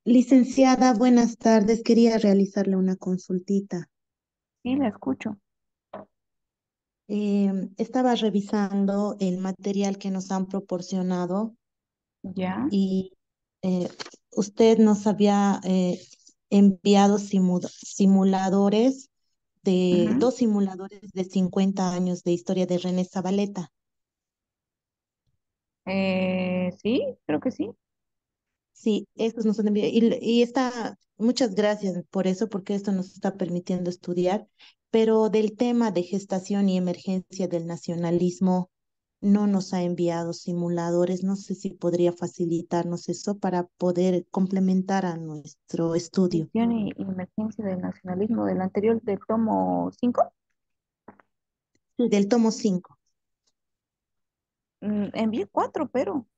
Licenciada, buenas tardes. Quería realizarle una consultita. Sí, la escucho. Estaba revisando el material que nos han proporcionado Ya. y eh, usted nos había enviado simuladores de Ujú. dos simuladores de 50 años de historia de René Zabaleta. Sí, creo que sí. Sí, estos nos han enviado. Y está, muchas gracias por eso, porque esto nos está permitiendo estudiar. Pero del tema de gestación y emergencia del nacionalismo, no nos ha enviado simuladores. No sé si podría facilitarnos eso para poder complementar a nuestro estudio. Gestión y emergencia del nacionalismo del anterior, del tomo 5. Sí, del tomo 5. Envié 4, pero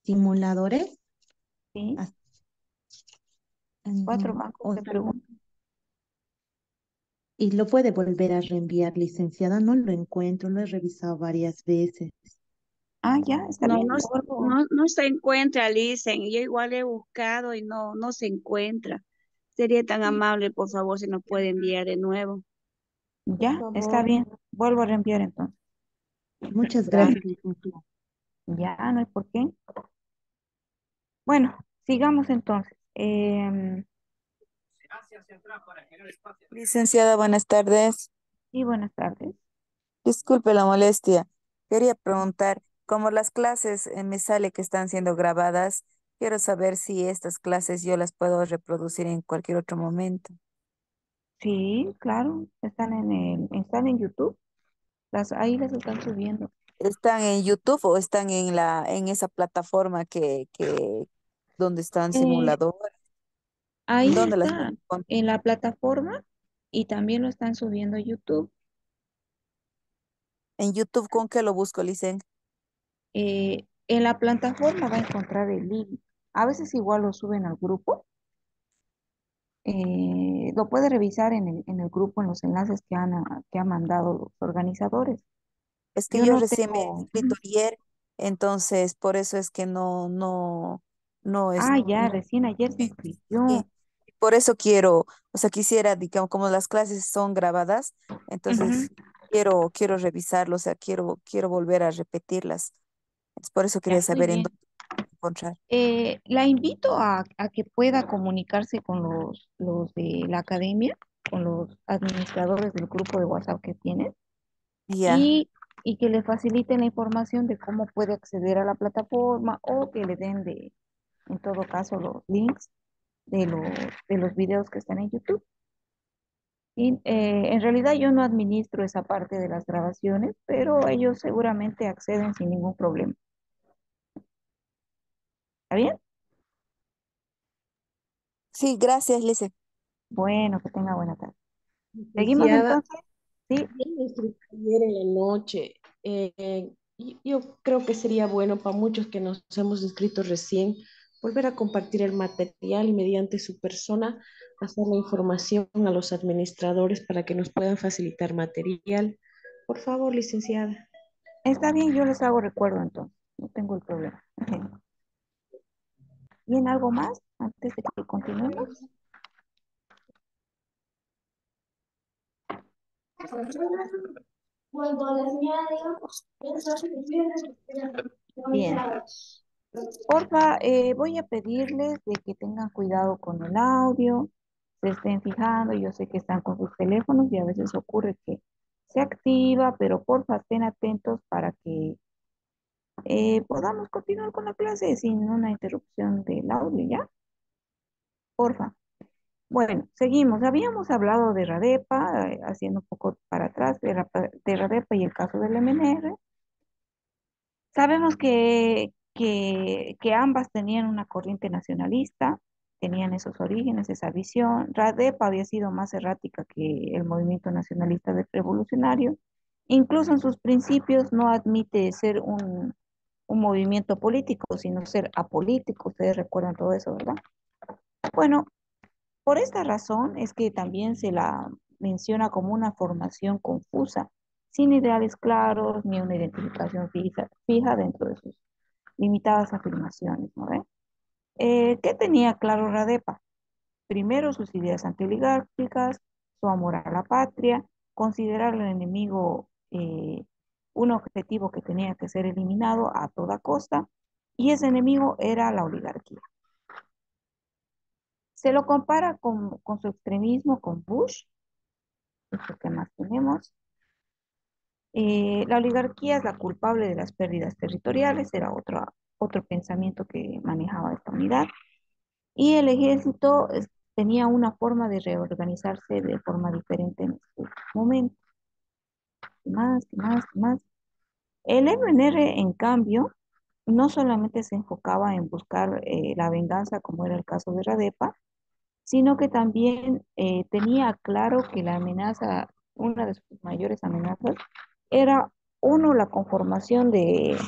Simuladores. sí, ah, 4 bancos o de sea, preguntas. y lo puede volver a reenviar, licenciada. No lo encuentro, lo he revisado varias veces. Ah, ya, está No, bien. no, Lo vuelvo. no se encuentra, Licen. Yo igual he buscado y no se encuentra. Sería tan amable, por favor, si nos puede enviar de nuevo. Por Ya, está favor. bien. Vuelvo a reenviar entonces. Muchas Gracias. gracias, licenciada. Ya, no hay por qué. Bueno, sigamos entonces. Licenciada, buenas tardes. Sí, buenas tardes. Disculpe la molestia. Quería preguntar, como las clases me sale que están siendo grabadas, quiero saber si estas clases yo las puedo reproducir en cualquier otro momento. Sí, claro, están en YouTube. Ahí las están subiendo. ¿Están en YouTube o están en esa plataforma donde están Eh, simuladores? ¿En Ahí dónde las puedo está, encontrar? en la plataforma, y también lo están subiendo a YouTube. ¿En YouTube con qué lo busco, Licen? En la plataforma va a encontrar el link. A veces igual lo suben al grupo. Lo puede revisar en el grupo, en los enlaces que han mandado los organizadores. Es que Yo yo no recién me he tengo. inscrito ayer, entonces por eso es que no es, Ah, ya, no, recién ayer se sí, inscribió. por eso quiero, o sea, quisiera, digamos, como las clases son grabadas, Ujú. entonces quiero revisarlo, o sea, quiero volver a repetirlas. Es por eso quería Ya, muy saber en bien. dónde encontrar. La invito a que pueda comunicarse con los de la academia, con los administradores del grupo de WhatsApp que tienen, Ya, y, y que le faciliten la información de cómo puede acceder a la plataforma o que le den en todo caso, los links de de los videos que están en YouTube. Y en realidad yo no administro esa parte de las grabaciones, pero ellos seguramente acceden sin ningún problema. ¿Está bien? sí, gracias, Lice. Bueno, que tenga buena tarde. ¿Seguimos Licenciada, entonces? Sí. yo me inscribí ayer en la noche. Y yo creo que sería bueno para muchos que nos hemos inscrito recién volver a compartir el material y mediante su persona pasar la información a los administradores para que nos puedan facilitar material. Por favor, licenciada. Está bien, yo les hago recuerdo entonces, no tengo el problema. ¿Bien algo más antes de que continuemos? Bien, porfa, voy a pedirles de que tengan cuidado con el audio, se estén fijando, yo sé que están con sus teléfonos y a veces ocurre que se activa, pero porfa, estén atentos para que podamos continuar con la clase sin una interrupción del audio, ¿ya? Porfa. Bueno, seguimos. Habíamos hablado de Radepa, haciendo un poco para atrás de Radepa y el caso del MNR. Sabemos que ambas tenían una corriente nacionalista, tenían esos orígenes, esa visión. Radepa había sido más errática que el movimiento nacionalista revolucionario. Incluso en sus principios no admite ser un movimiento político, sino ser apolítico. Ustedes recuerdan todo eso, ¿verdad? Bueno, por esta razón es que también se la menciona como una formación confusa, sin ideales claros ni una identificación fija dentro de sus limitadas afirmaciones, ¿no ve? ¿Qué tenía claro Radepa? Primero, sus ideas antioligárquicas, su amor a la patria, considerar al enemigo un objetivo que tenía que ser eliminado a toda costa, y ese enemigo era la oligarquía. Se lo compara con su extremismo con Bush, es lo que más tenemos. La oligarquía es la culpable de las pérdidas territoriales, era otro pensamiento que manejaba esta unidad. Y el ejército tenía una forma de reorganizarse de forma diferente en este momento. Más, más, más. El MNR, en cambio, no solamente se enfocaba en buscar la venganza, como era el caso de Radepa, sino que también tenía claro que la amenaza, una de sus mayores amenazas, era uno, la conformación de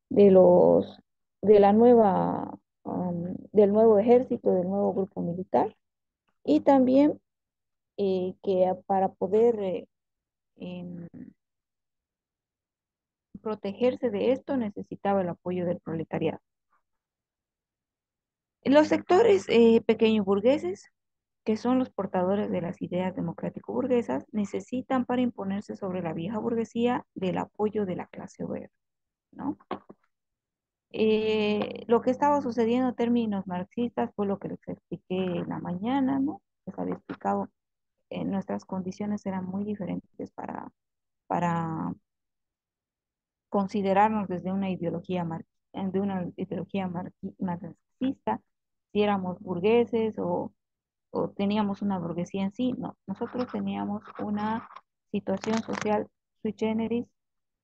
los, de la nueva, del nuevo ejército, del nuevo grupo militar, y también que para poder em, protegerse de esto necesitaba el apoyo del proletariado. Los sectores pequeños burgueses, que son los portadores de las ideas democrático-burguesas, necesitan para imponerse sobre la vieja burguesía del apoyo de la clase obrera, ¿no? Lo que estaba sucediendo en términos marxistas fue lo que les expliqué en la mañana, ¿no? Les había explicado, nuestras condiciones eran muy diferentes para considerarnos desde una ideología, marxista, si éramos burgueses o teníamos una burguesía en sí. No, nosotros teníamos una situación social sui generis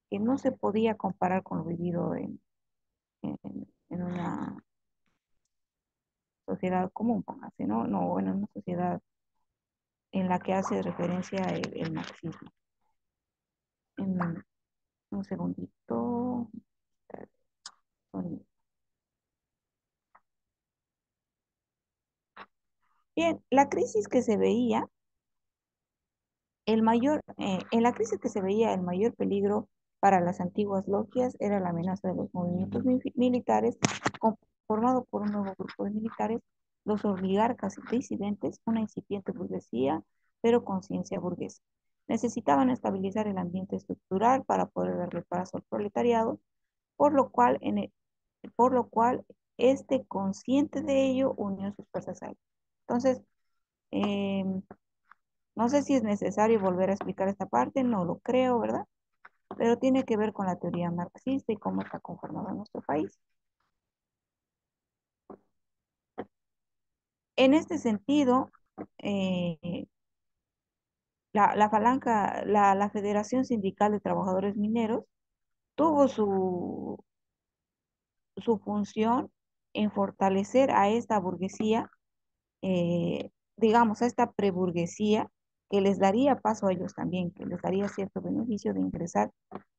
que no se podía comparar con lo vivido en una sociedad común, póngase, ¿no? No, bueno, en una sociedad en la que hace referencia el marxismo. En un segundito. Bien, la crisis que se veía, en la crisis que se veía el mayor peligro para las antiguas logias era la amenaza de los movimientos militares, conformado por un nuevo grupo de militares, los oligarcas y disidentes, una incipiente burguesía, pero conciencia burguesa. Necesitaban estabilizar el ambiente estructural para poder darle paso al proletariado, por lo cual, por lo cual este, consciente de ello, unió sus fuerzas a él. Entonces, no sé si es necesario volver a explicar esta parte, no lo creo, ¿verdad? Pero tiene que ver con la teoría marxista y cómo está conformado nuestro país. En este sentido, la Federación Sindical de Trabajadores Mineros tuvo su función en fortalecer a esta burguesía, digamos, a esta preburguesía, que les daría paso a ellos también, que les daría cierto beneficio de ingresar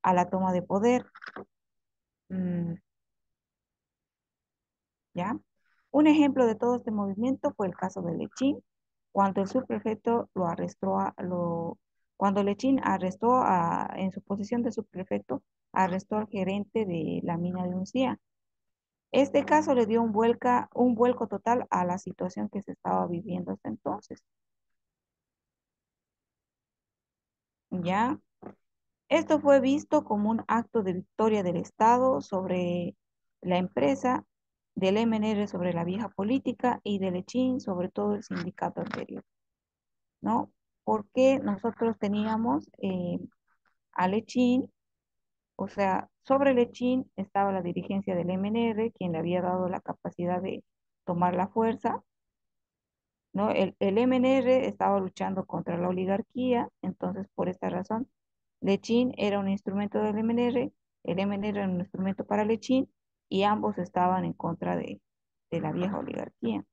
a la toma de poder. ¿Ya? Un ejemplo de todo este movimiento fue el caso de Lechín, cuando el subprefecto cuando Lechín en su posición de subprefecto, arrestó al gerente de la mina de Uncía. Este caso le dio un vuelco total a la situación que se estaba viviendo hasta entonces. ¿Ya? Esto fue visto como un acto de victoria del Estado sobre la empresa, del MNR sobre la vieja política y de Lechín sobre todo el sindicato anterior, ¿no? Porque nosotros teníamos a Lechín, o sea, sobre Lechín estaba la dirigencia del MNR, quien le había dado la capacidad de tomar la fuerza, ¿no? El MNR estaba luchando contra la oligarquía, entonces por esta razón, Lechín era un instrumento del MNR, el MNR era un instrumento para Lechín, y ambos estaban en contra de la vieja oligarquía.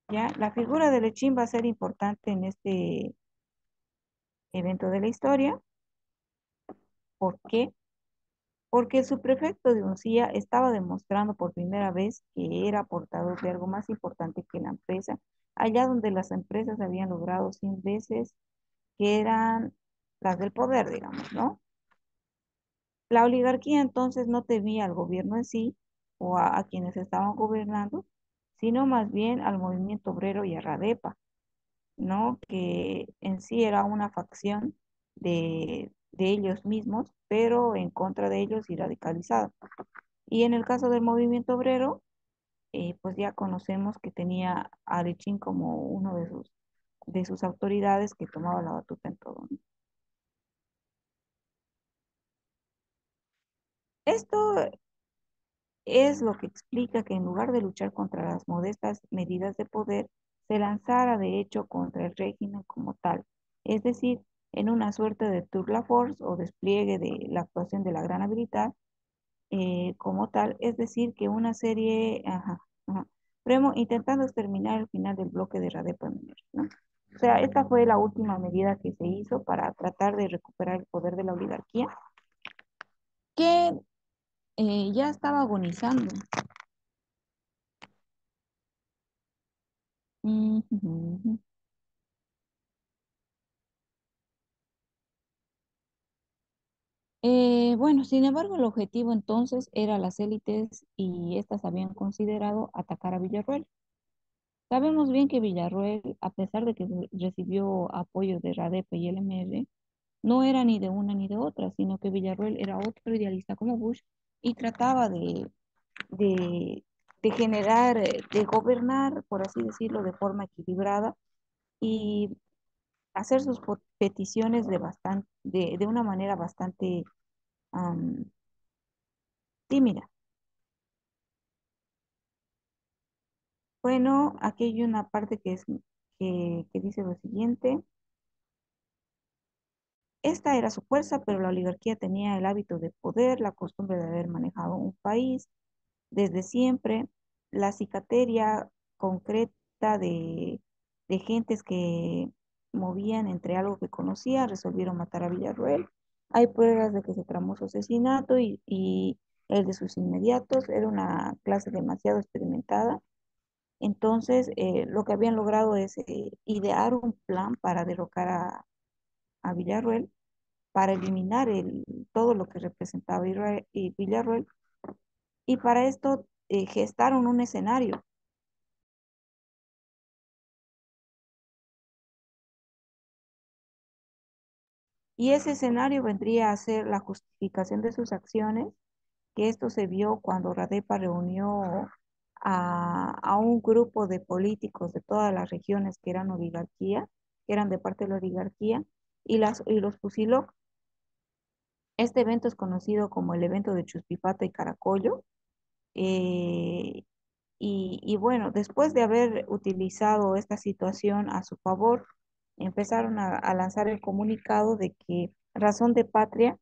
¿Ya? La figura de Lechín va a ser importante en este evento de la historia. ¿Por qué? Porque el subprefecto de Uncía estaba demostrando por primera vez que era portador de algo más importante que la empresa, allá donde las empresas habían logrado 100 veces que eran las del poder, digamos, ¿no? La oligarquía entonces no temía al gobierno en sí o a quienes estaban gobernando, sino más bien al movimiento obrero y a Radepa, ¿no? Que en sí era una facción de ellos mismos, pero en contra de ellos y radicalizada. Y en el caso del movimiento obrero, pues ya conocemos que tenía a Arechin como uno de sus autoridades que tomaba la batuta en todo, ¿no? Esto es lo que explica que en lugar de luchar contra las modestas medidas de poder, se lanzara de hecho contra el régimen como tal, es decir, en una suerte de tour la force o despliegue de la actuación de la gran habilidad como tal, es decir, que una serie, intentando exterminar el final del bloque de Radepa Minera, ¿no? O sea, esta fue la última medida que se hizo para tratar de recuperar el poder de la oligarquía, que ya estaba agonizando. Ujú. Bueno, sin embargo, el objetivo entonces era las élites y estas habían considerado atacar a Villarroel. Sabemos bien que Villarroel, a pesar de que recibió apoyo de RADEPA y el MR, no era ni de una ni de otra, sino que Villarroel era otro idealista como Bush y trataba de, de generar, de gobernar, por así decirlo, de forma equilibrada y hacer sus peticiones de una manera bastante am, tímida. Bueno, aquí hay una parte que dice lo siguiente. Esta era su fuerza, pero la oligarquía tenía el hábito de poder, la costumbre de haber manejado un país desde siempre, la cicateria concreta de gentes que movían entre algo que conocía, resolvieron matar a Villarroel. Hay pruebas de que se tramó su asesinato y el de sus inmediatos. Era una clase demasiado experimentada. Entonces, lo que habían logrado es idear un plan para derrocar a Villarroel, para eliminar todo lo que representaba y Villarroel, y para esto gestaron un escenario. Y ese escenario vendría a ser la justificación de sus acciones, que esto se vio cuando Radepa reunió a un grupo de políticos de todas las regiones que eran oligarquía, que eran de parte de la oligarquía, y los fusiló. Este evento es conocido como el evento de Chuspipata y Caracollo. eh, y bueno, después de haber utilizado esta situación a su favor, empezaron a lanzar el comunicado de que Razón de Patria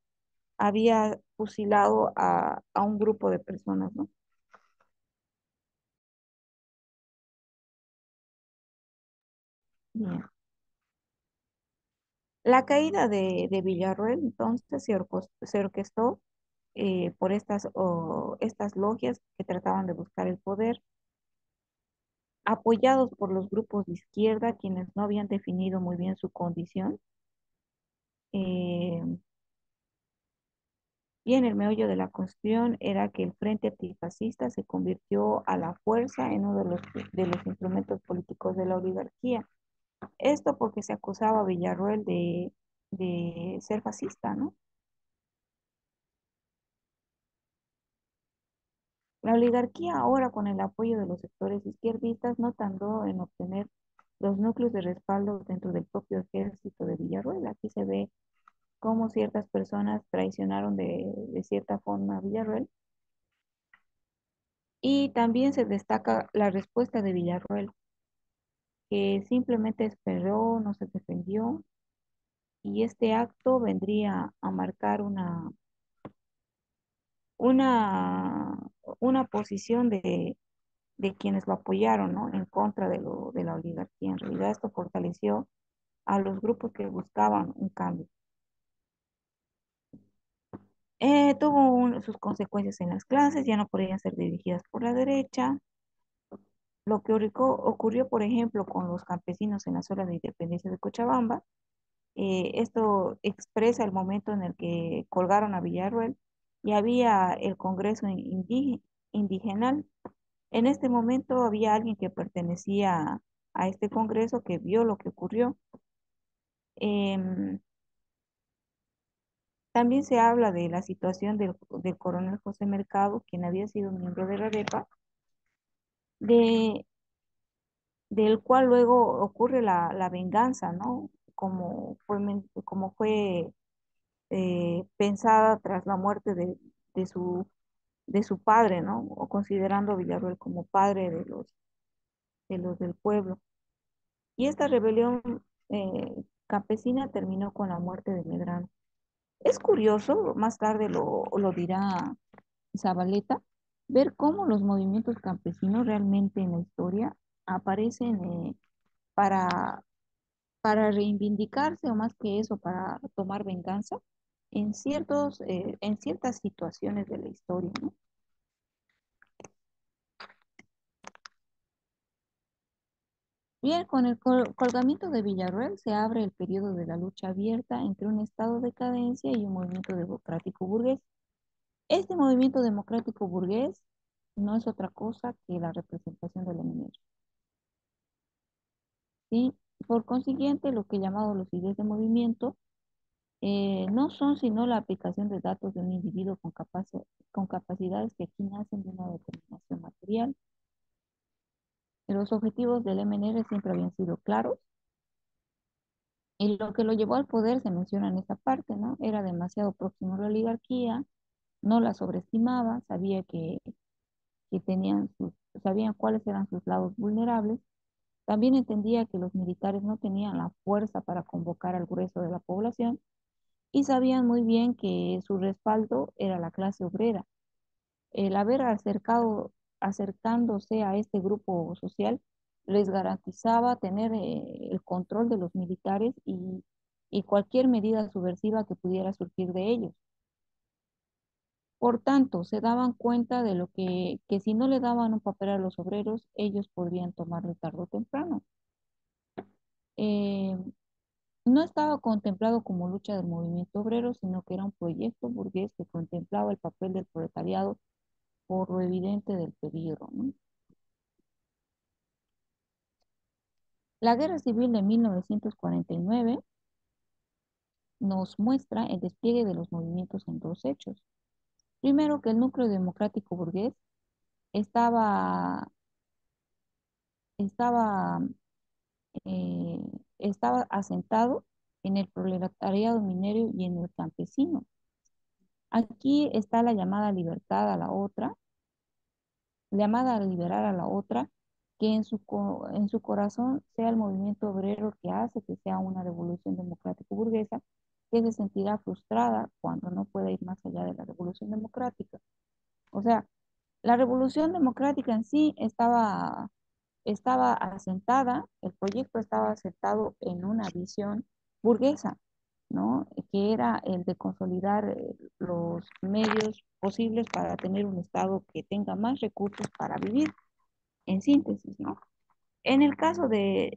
había fusilado a un grupo de personas, ¿no? Bien. La caída de Villarroel entonces se orquestó por estas logias que trataban de buscar el poder, apoyados por los grupos de izquierda, quienes no habían definido muy bien su condición. eh, y en el meollo de la cuestión era que el Frente Antifascista se convirtió a la fuerza en uno de los instrumentos políticos de la oligarquía. Esto porque se acusaba a Villarroel de ser fascista, ¿no? La oligarquía ahora, con el apoyo de los sectores izquierdistas, no tardó en obtener los núcleos de respaldo dentro del propio ejército de Villarroel. Aquí se ve cómo ciertas personas traicionaron de cierta forma a Villarroel. Y también se destaca la respuesta de Villarroel, que simplemente esperó, no se defendió, y este acto vendría a marcar una, una posición de quienes lo apoyaron, ¿no? En contra de la oligarquía. En realidad esto fortaleció a los grupos que buscaban un cambio. Tuvo sus consecuencias en las clases, ya no podían ser dirigidas por la derecha. Lo que ocurrió, por ejemplo, con los campesinos en la zona de independencia de Cochabamba, esto expresa el momento en el que colgaron a Villarroel y había el Congreso Indigenal. En este momento había alguien que pertenecía a este Congreso que vio lo que ocurrió. Em, También se habla de la situación del coronel José Mercado, quien había sido miembro de la DEPA, de, del cual luego ocurre la venganza, ¿no? Como fue pensada tras la muerte de de su padre, ¿no? O considerando a Villarroel como padre de los del pueblo. Y esta rebelión campesina terminó con la muerte de Medrano. Es curioso, más tarde lo dirá Zabaleta, ver cómo los movimientos campesinos realmente en la historia aparecen para, para reivindicarse o más que eso, para tomar venganza en ciertas situaciones de la historia, ¿no? Bien, con el colgamiento de Villarroel se abre el periodo de la lucha abierta entre un estado de decadencia y un movimiento democrático burgués. Este movimiento democrático burgués no es otra cosa que la representación de la minería, ¿sí? Por consiguiente, lo que llamamos los ideas de movimiento no son sino la aplicación de datos de un individuo con capacidades que aquí nacen de una determinación material. Los objetivos del MNR siempre habían sido claros y lo que lo llevó al poder se menciona en esta parte, ¿no? Era demasiado próximo a la oligarquía, no la sobreestimaba, que sabían cuáles eran sus lados vulnerables. También entendía que los militares no tenían la fuerza para convocar al grueso de la población y sabían muy bien que su respaldo era la clase obrera. El haber acercándose a este grupo social les garantizaba tener el control de los militares y cualquier medida subversiva que pudiera surgir de ellos. Por tanto, se daban cuenta de que si no le daban un papel a los obreros, ellos podrían tomarlo tarde o temprano. Eh, no estaba contemplado como lucha del movimiento obrero, sino que era un proyecto burgués que contemplaba el papel del proletariado por lo evidente del peligro, ¿no? La Guerra Civil de 1949 nos muestra el despliegue de los movimientos en dos hechos. Primero, que el núcleo democrático burgués estaba, estaba, eh, estaba asentado en el proletariado minero y en el campesino. Aquí está la llamada libertad a la otra, llamada a liberar a la otra, que en su corazón sea el movimiento obrero que hace que sea una revolución democrática burguesa, que se sentirá frustrada cuando no pueda ir más allá de la revolución democrática. O sea, la revolución democrática en sí estaba asentada, el proyecto estaba asentado en una visión burguesa, ¿no? Que era el de consolidar los medios posibles para tener un Estado que tenga más recursos para vivir, en síntesis, ¿no? En el caso de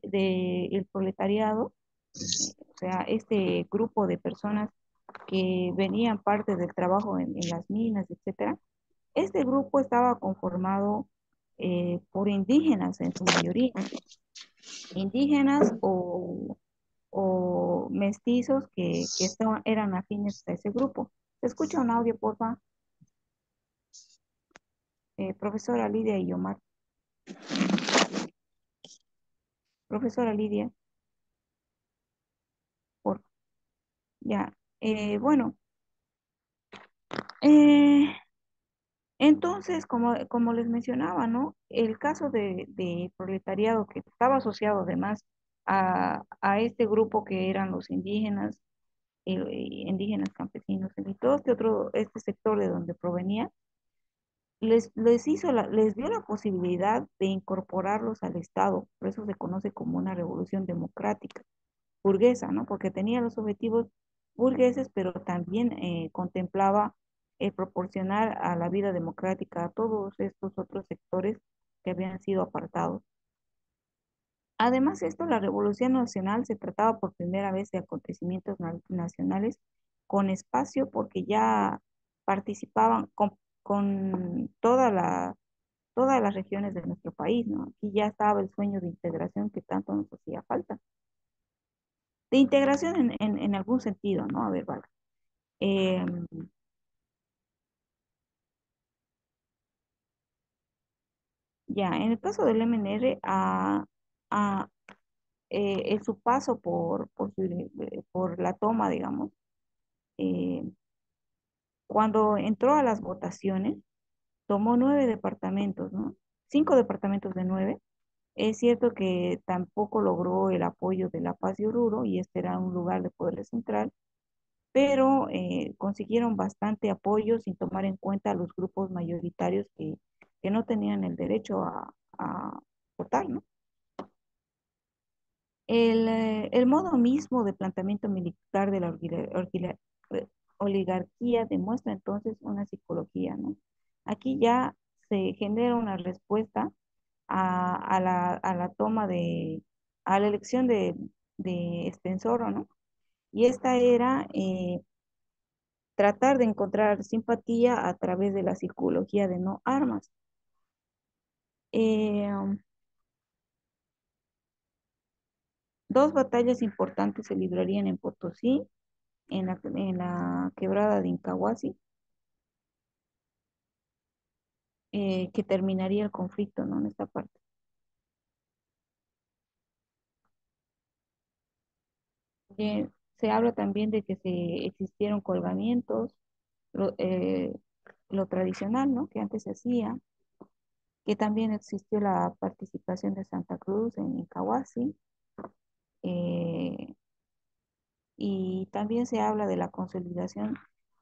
el proletariado, o sea, este grupo de personas que venían parte del trabajo en las minas, etcétera, este grupo estaba conformado por indígenas en su mayoría, indígenas o mestizos eran afines a ese grupo. ¿Se escucha un audio, porfa? Profesora Lidia y Omar. Profesora Lidia, por ya. Bueno, eh, entonces, como les mencionaba, ¿no? El caso de proletariado que estaba asociado además a este grupo que eran los indígenas, indígenas campesinos y todo este sector de donde provenía, les dio la posibilidad de incorporarlos al Estado. Por eso se conoce como una revolución democrática burguesa, ¿no? Porque tenía los objetivos burgueses, pero también contemplaba proporcionar a la vida democrática a todos estos otros sectores que habían sido apartados. Además, esto, la Revolución Nacional se trataba por primera vez de acontecimientos nacionales con espacio, porque ya participaban con todas las regiones de nuestro país, ¿no? Aquí ya estaba el sueño de integración que tanto nos hacía falta. De integración en algún sentido, ¿no? A ver, vale. Em, ya, en el caso del MNR, a, en su paso por la toma, digamos, eh, cuando entró a las votaciones, tomó 9 departamentos, ¿no? 5 departamentos de 9. Es cierto que tampoco logró el apoyo de La Paz y Oruro, y este era un lugar de poder central, pero consiguieron bastante apoyo sin tomar en cuenta a los grupos mayoritarios que no tenían el derecho a votar, ¿no? El modo mismo de planteamiento militar de la eh, oligarquía demuestra entonces una psicología, ¿no? Aquí ya se genera una respuesta a la toma a la elección de Estenssoro, ¿no? Y esta era tratar de encontrar simpatía a través de la psicología de no armas. Um, Dos batallas importantes se librarían en Potosí, en la quebrada de Incahuasi, que terminaría el conflicto, ¿no? En esta parte. Se habla también de que existieron colgamientos, lo, eh, lo tradicional, ¿no? Que antes se hacía, que también existió la participación de Santa Cruz en Incahuasi, eh, y también se habla de la consolidación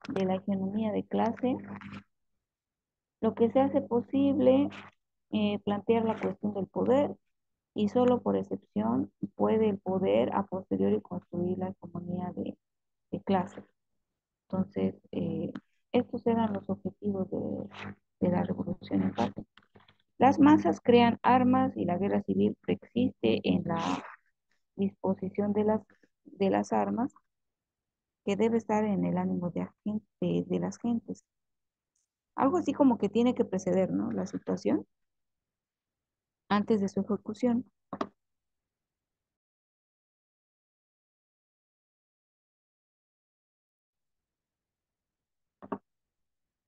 de la hegemonía de clase, lo que se hace posible plantear la cuestión del poder, y solo por excepción puede el poder a posteriori construir la hegemonía de clase. Entonces, estos eran los objetivos de la revolución en parte. Las masas crean armas y la guerra civil preexiste en la disposición de las armas, que debe estar en el ánimo de las gentes. Algo así como que tiene que preceder, ¿no? La situación antes de su ejecución.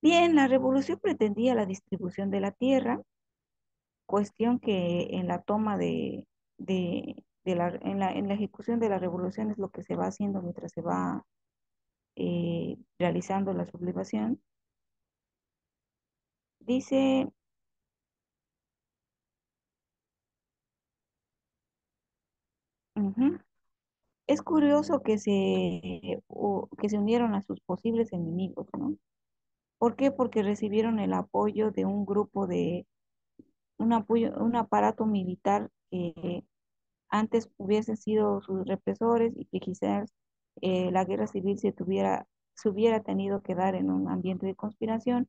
Bien, la revolución pretendía la distribución de la tierra, cuestión que en la toma en la ejecución de la revolución es lo que se va haciendo mientras se va realizando la sublevación. Dice, ujú, es curioso que se unieron a sus posibles enemigos, ¿no? ¿Por qué? Porque recibieron el apoyo de un aparato militar que antes hubiesen sido sus represores, y que quizás la guerra civil se hubiera tenido que dar en un ambiente de conspiración,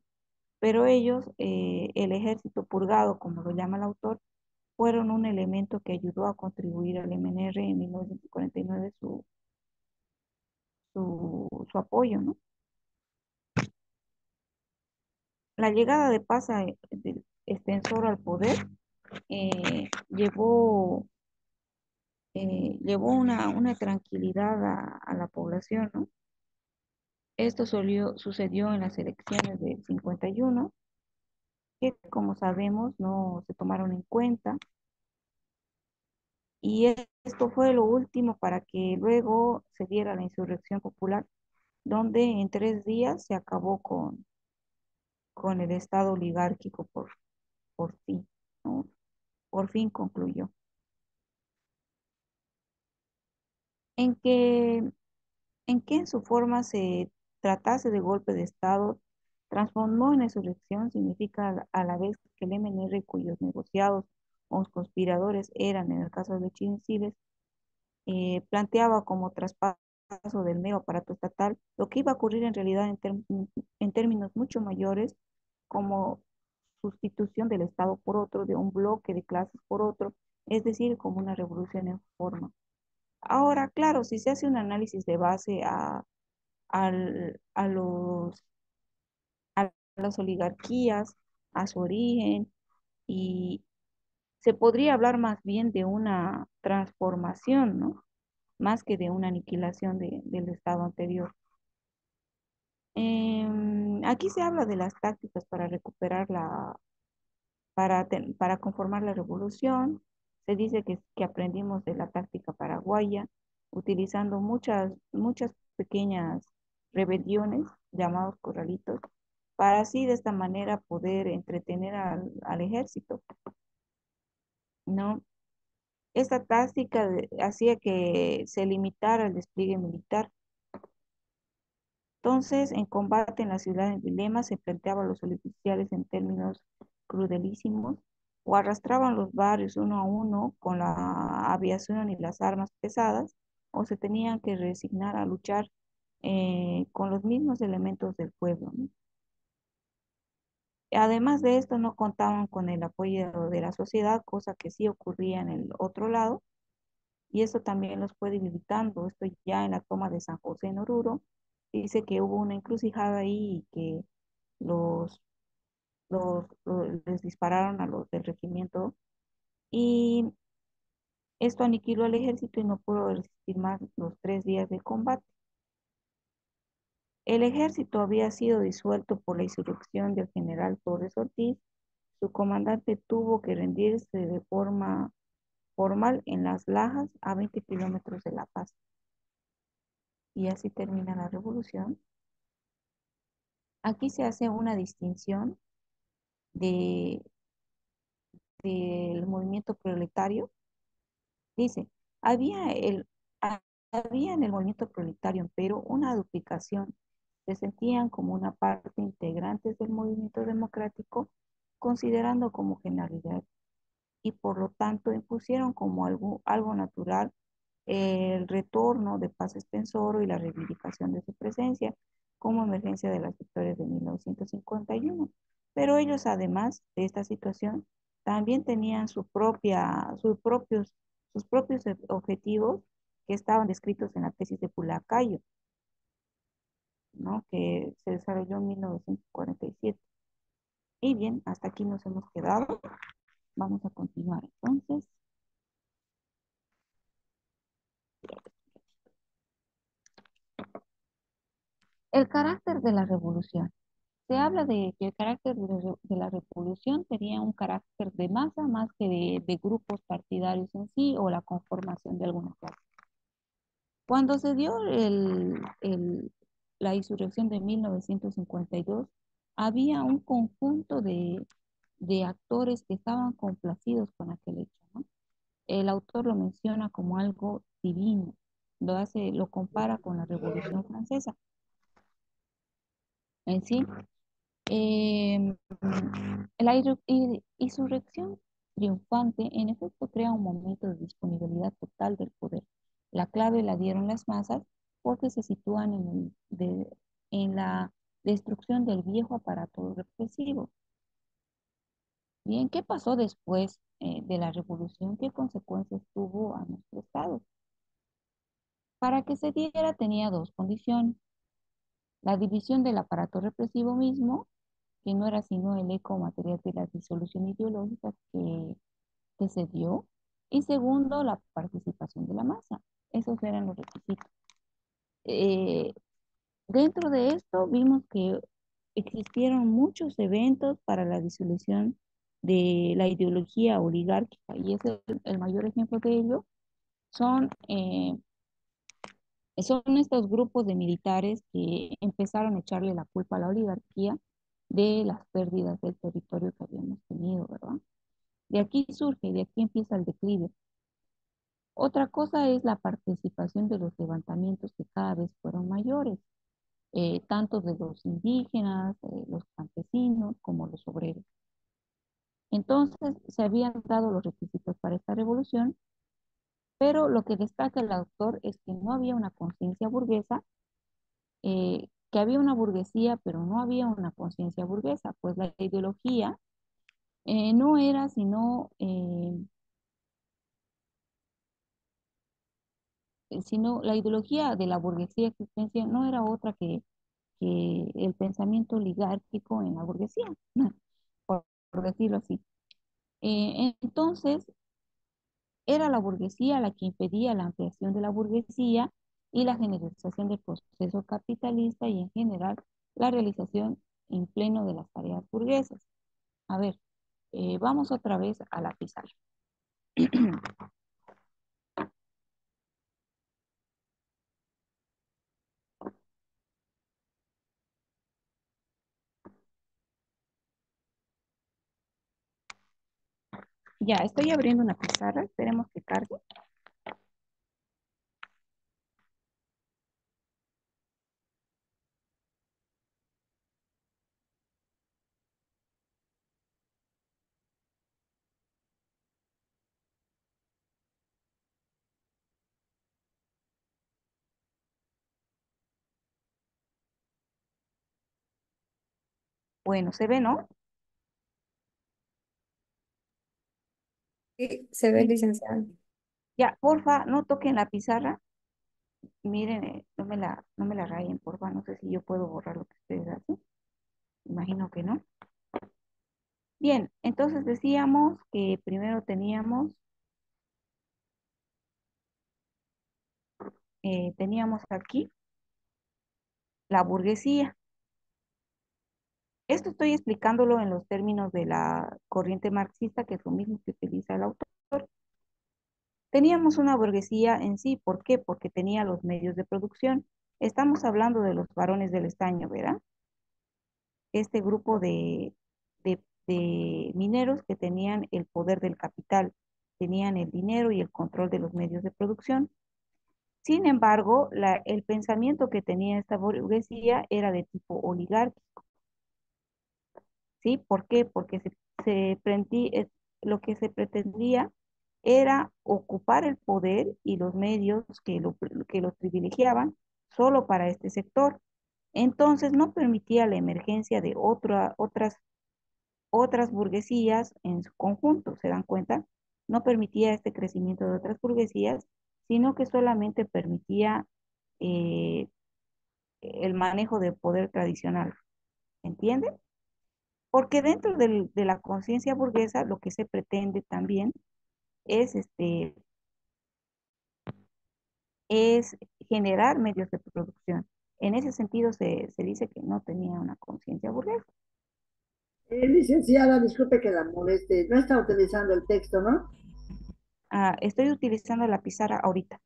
pero ellos, el ejército purgado, como lo llama el autor, fueron un elemento que ayudó a contribuir al MNR en 1949 su apoyo, ¿no? La llegada de de Estenssoro al poder llevó una tranquilidad a la población, ¿no? Esto sucedió en las elecciones del 51, que como sabemos no se tomaron en cuenta, y esto fue lo último para que luego se diera la insurrección popular, donde en 3 días se acabó con el Estado oligárquico por fin, ¿no? Por fin concluyó. En que, en su forma se tratase de golpe de Estado, transformó en insurrección, significa a la vez que el MNR, cuyos negociados o conspiradores eran, en el caso de Chiles, planteaba como traspaso del mero aparato estatal, lo que iba a ocurrir en realidad en términos mucho mayores, como sustitución del Estado por otro, de un bloque de clases por otro, es decir, como una revolución en forma. Ahora, claro, si se hace un análisis de base a los las oligarquías, a su origen, y se podría hablar más bien de una transformación, ¿no? Más que de una aniquilación del estado anterior. Aquí se habla de las tácticas para recuperar para conformar la revolución. Se dice que aprendimos de la táctica paraguaya, utilizando muchas pequeñas rebeliones, llamados corralitos, para así de esta manera poder entretener al ejército, ¿no? Esta táctica hacía que se limitara el despliegue militar. Entonces, en combate en la ciudad en dilema se planteaban los oficiales en términos crudelísimos, o arrastraban los barrios uno a uno con la aviación y las armas pesadas, o se tenían que resignar a luchar con los mismos elementos del pueblo, ¿no? Además de esto, no contaban con el apoyo de la sociedad, cosa que sí ocurría en el otro lado, y eso también los fue debilitando. Esto ya en la toma de San José en Oruro, dice que hubo una encrucijada ahí y que los, les dispararon a los del regimiento, y esto aniquiló al ejército y no pudo resistir más los 3 días de combate. El ejército había sido disuelto por la insurrección del general Torres Ortiz. Su comandante tuvo que rendirse de forma formal en Las Lajas, a 20 kilómetros de La Paz. Y así termina la revolución. Aquí se hace una distinción de, del movimiento proletario. Dice, había, el, había en el movimiento proletario, pero una duplicación. Se sentían como una parte integrante del movimiento democrático, considerando como generalidad, y por lo tanto impusieron como algo natural el retorno de Paz Espensoro y la reivindicación de su presencia como emergencia de las victorias de 1951. Pero ellos, además de esta situación, también tenían sus propios objetivos que estaban descritos en la tesis de Pulacayo, ¿no? Que se desarrolló en 1947. Y bien, hasta aquí nos hemos quedado. Vamos a continuar entonces. El carácter de la revolución. Se habla de que el carácter de la revolución tenía un carácter de masa más que de grupos partidarios en sí o la conformación de alguna clase. Cuando se dio la insurrección de 1952, había un conjunto de actores que estaban complacidos con aquel hecho, ¿no? El autor lo menciona como algo divino, lo compara con la Revolución Francesa. En sí, Eh, la insurrección triunfante en efecto crea un momento de disponibilidad total del poder. La clave la dieron las masas porque se sitúan en la destrucción del viejo aparato represivo. Bien, ¿qué pasó después de la revolución? ¿Qué consecuencias tuvo a nuestro Estado? Para que se diera tenía dos condiciones: la división del aparato represivo mismo, que no era sino el eco material de la disolución ideológica que se dio, y segundo, la participación de la masa. Esos eran los requisitos. Eh, Dentro de esto vimos que existieron muchos eventos para la disolución de la ideología oligárquica, y ese, el mayor ejemplo de ello son, son estos grupos de militares que empezaron a echarle la culpa a la oligarquía de las pérdidas del territorio que habíamos tenido, ¿verdad? De aquí surge, de aquí empieza el declive. Otra cosa es la participación de los levantamientos, que cada vez fueron mayores, tanto de los indígenas, los campesinos, como los obreros. Entonces, se habían dado los requisitos para esta revolución, pero lo que destaca el autor es que no había una conciencia burguesa, que había una burguesía, pero no había una conciencia burguesa, pues la ideología no era sino la ideología de la burguesía existencia no era otra que el pensamiento oligárquico en la burguesía, ¿no? Por decirlo así. Entonces, era la burguesía la que impedía la ampliación de la burguesía y la generalización del proceso capitalista y en general la realización en pleno de las tareas burguesas. A ver, vamos otra vez a la pizarra. Ya, estoy abriendo una pizarra, esperemos que cargue. Bueno, ¿se ve, no? Sí, se ve, Sí. licenciada. Ya, porfa, no toquen la pizarra. Miren, no me la rayen, porfa. No sé si yo puedo borrar lo que ustedes hacen. Imagino que no. Bien, entonces decíamos que primero teníamos aquí la burguesía. Esto estoy explicándolo en los términos de la corriente marxista, que es lo mismo que utiliza el autor. Teníamos una burguesía en sí, ¿por qué? Porque tenía los medios de producción. Estamos hablando de los varones del estaño, ¿verdad? Este grupo de mineros que tenían el poder del capital, tenían el dinero y el control de los medios de producción. Sin embargo, el pensamiento que tenía esta burguesía era de tipo oligárquico, ¿sí? ¿Por qué? Porque lo que se pretendía era ocupar el poder y los medios que los privilegiaban solo para este sector. Entonces no permitía la emergencia de otras burguesías en su conjunto, ¿se dan cuenta? No permitía este crecimiento de otras burguesías, sino que solamente permitía eh, el manejo del poder tradicional, ¿entiende? Porque dentro de la conciencia burguesa lo que se pretende también es, es generar medios de producción. En ese sentido se dice que no tenía una conciencia burguesa. Licenciada, disculpe que la moleste. No está utilizando el texto, ¿no? Estoy utilizando la pizarra ahorita.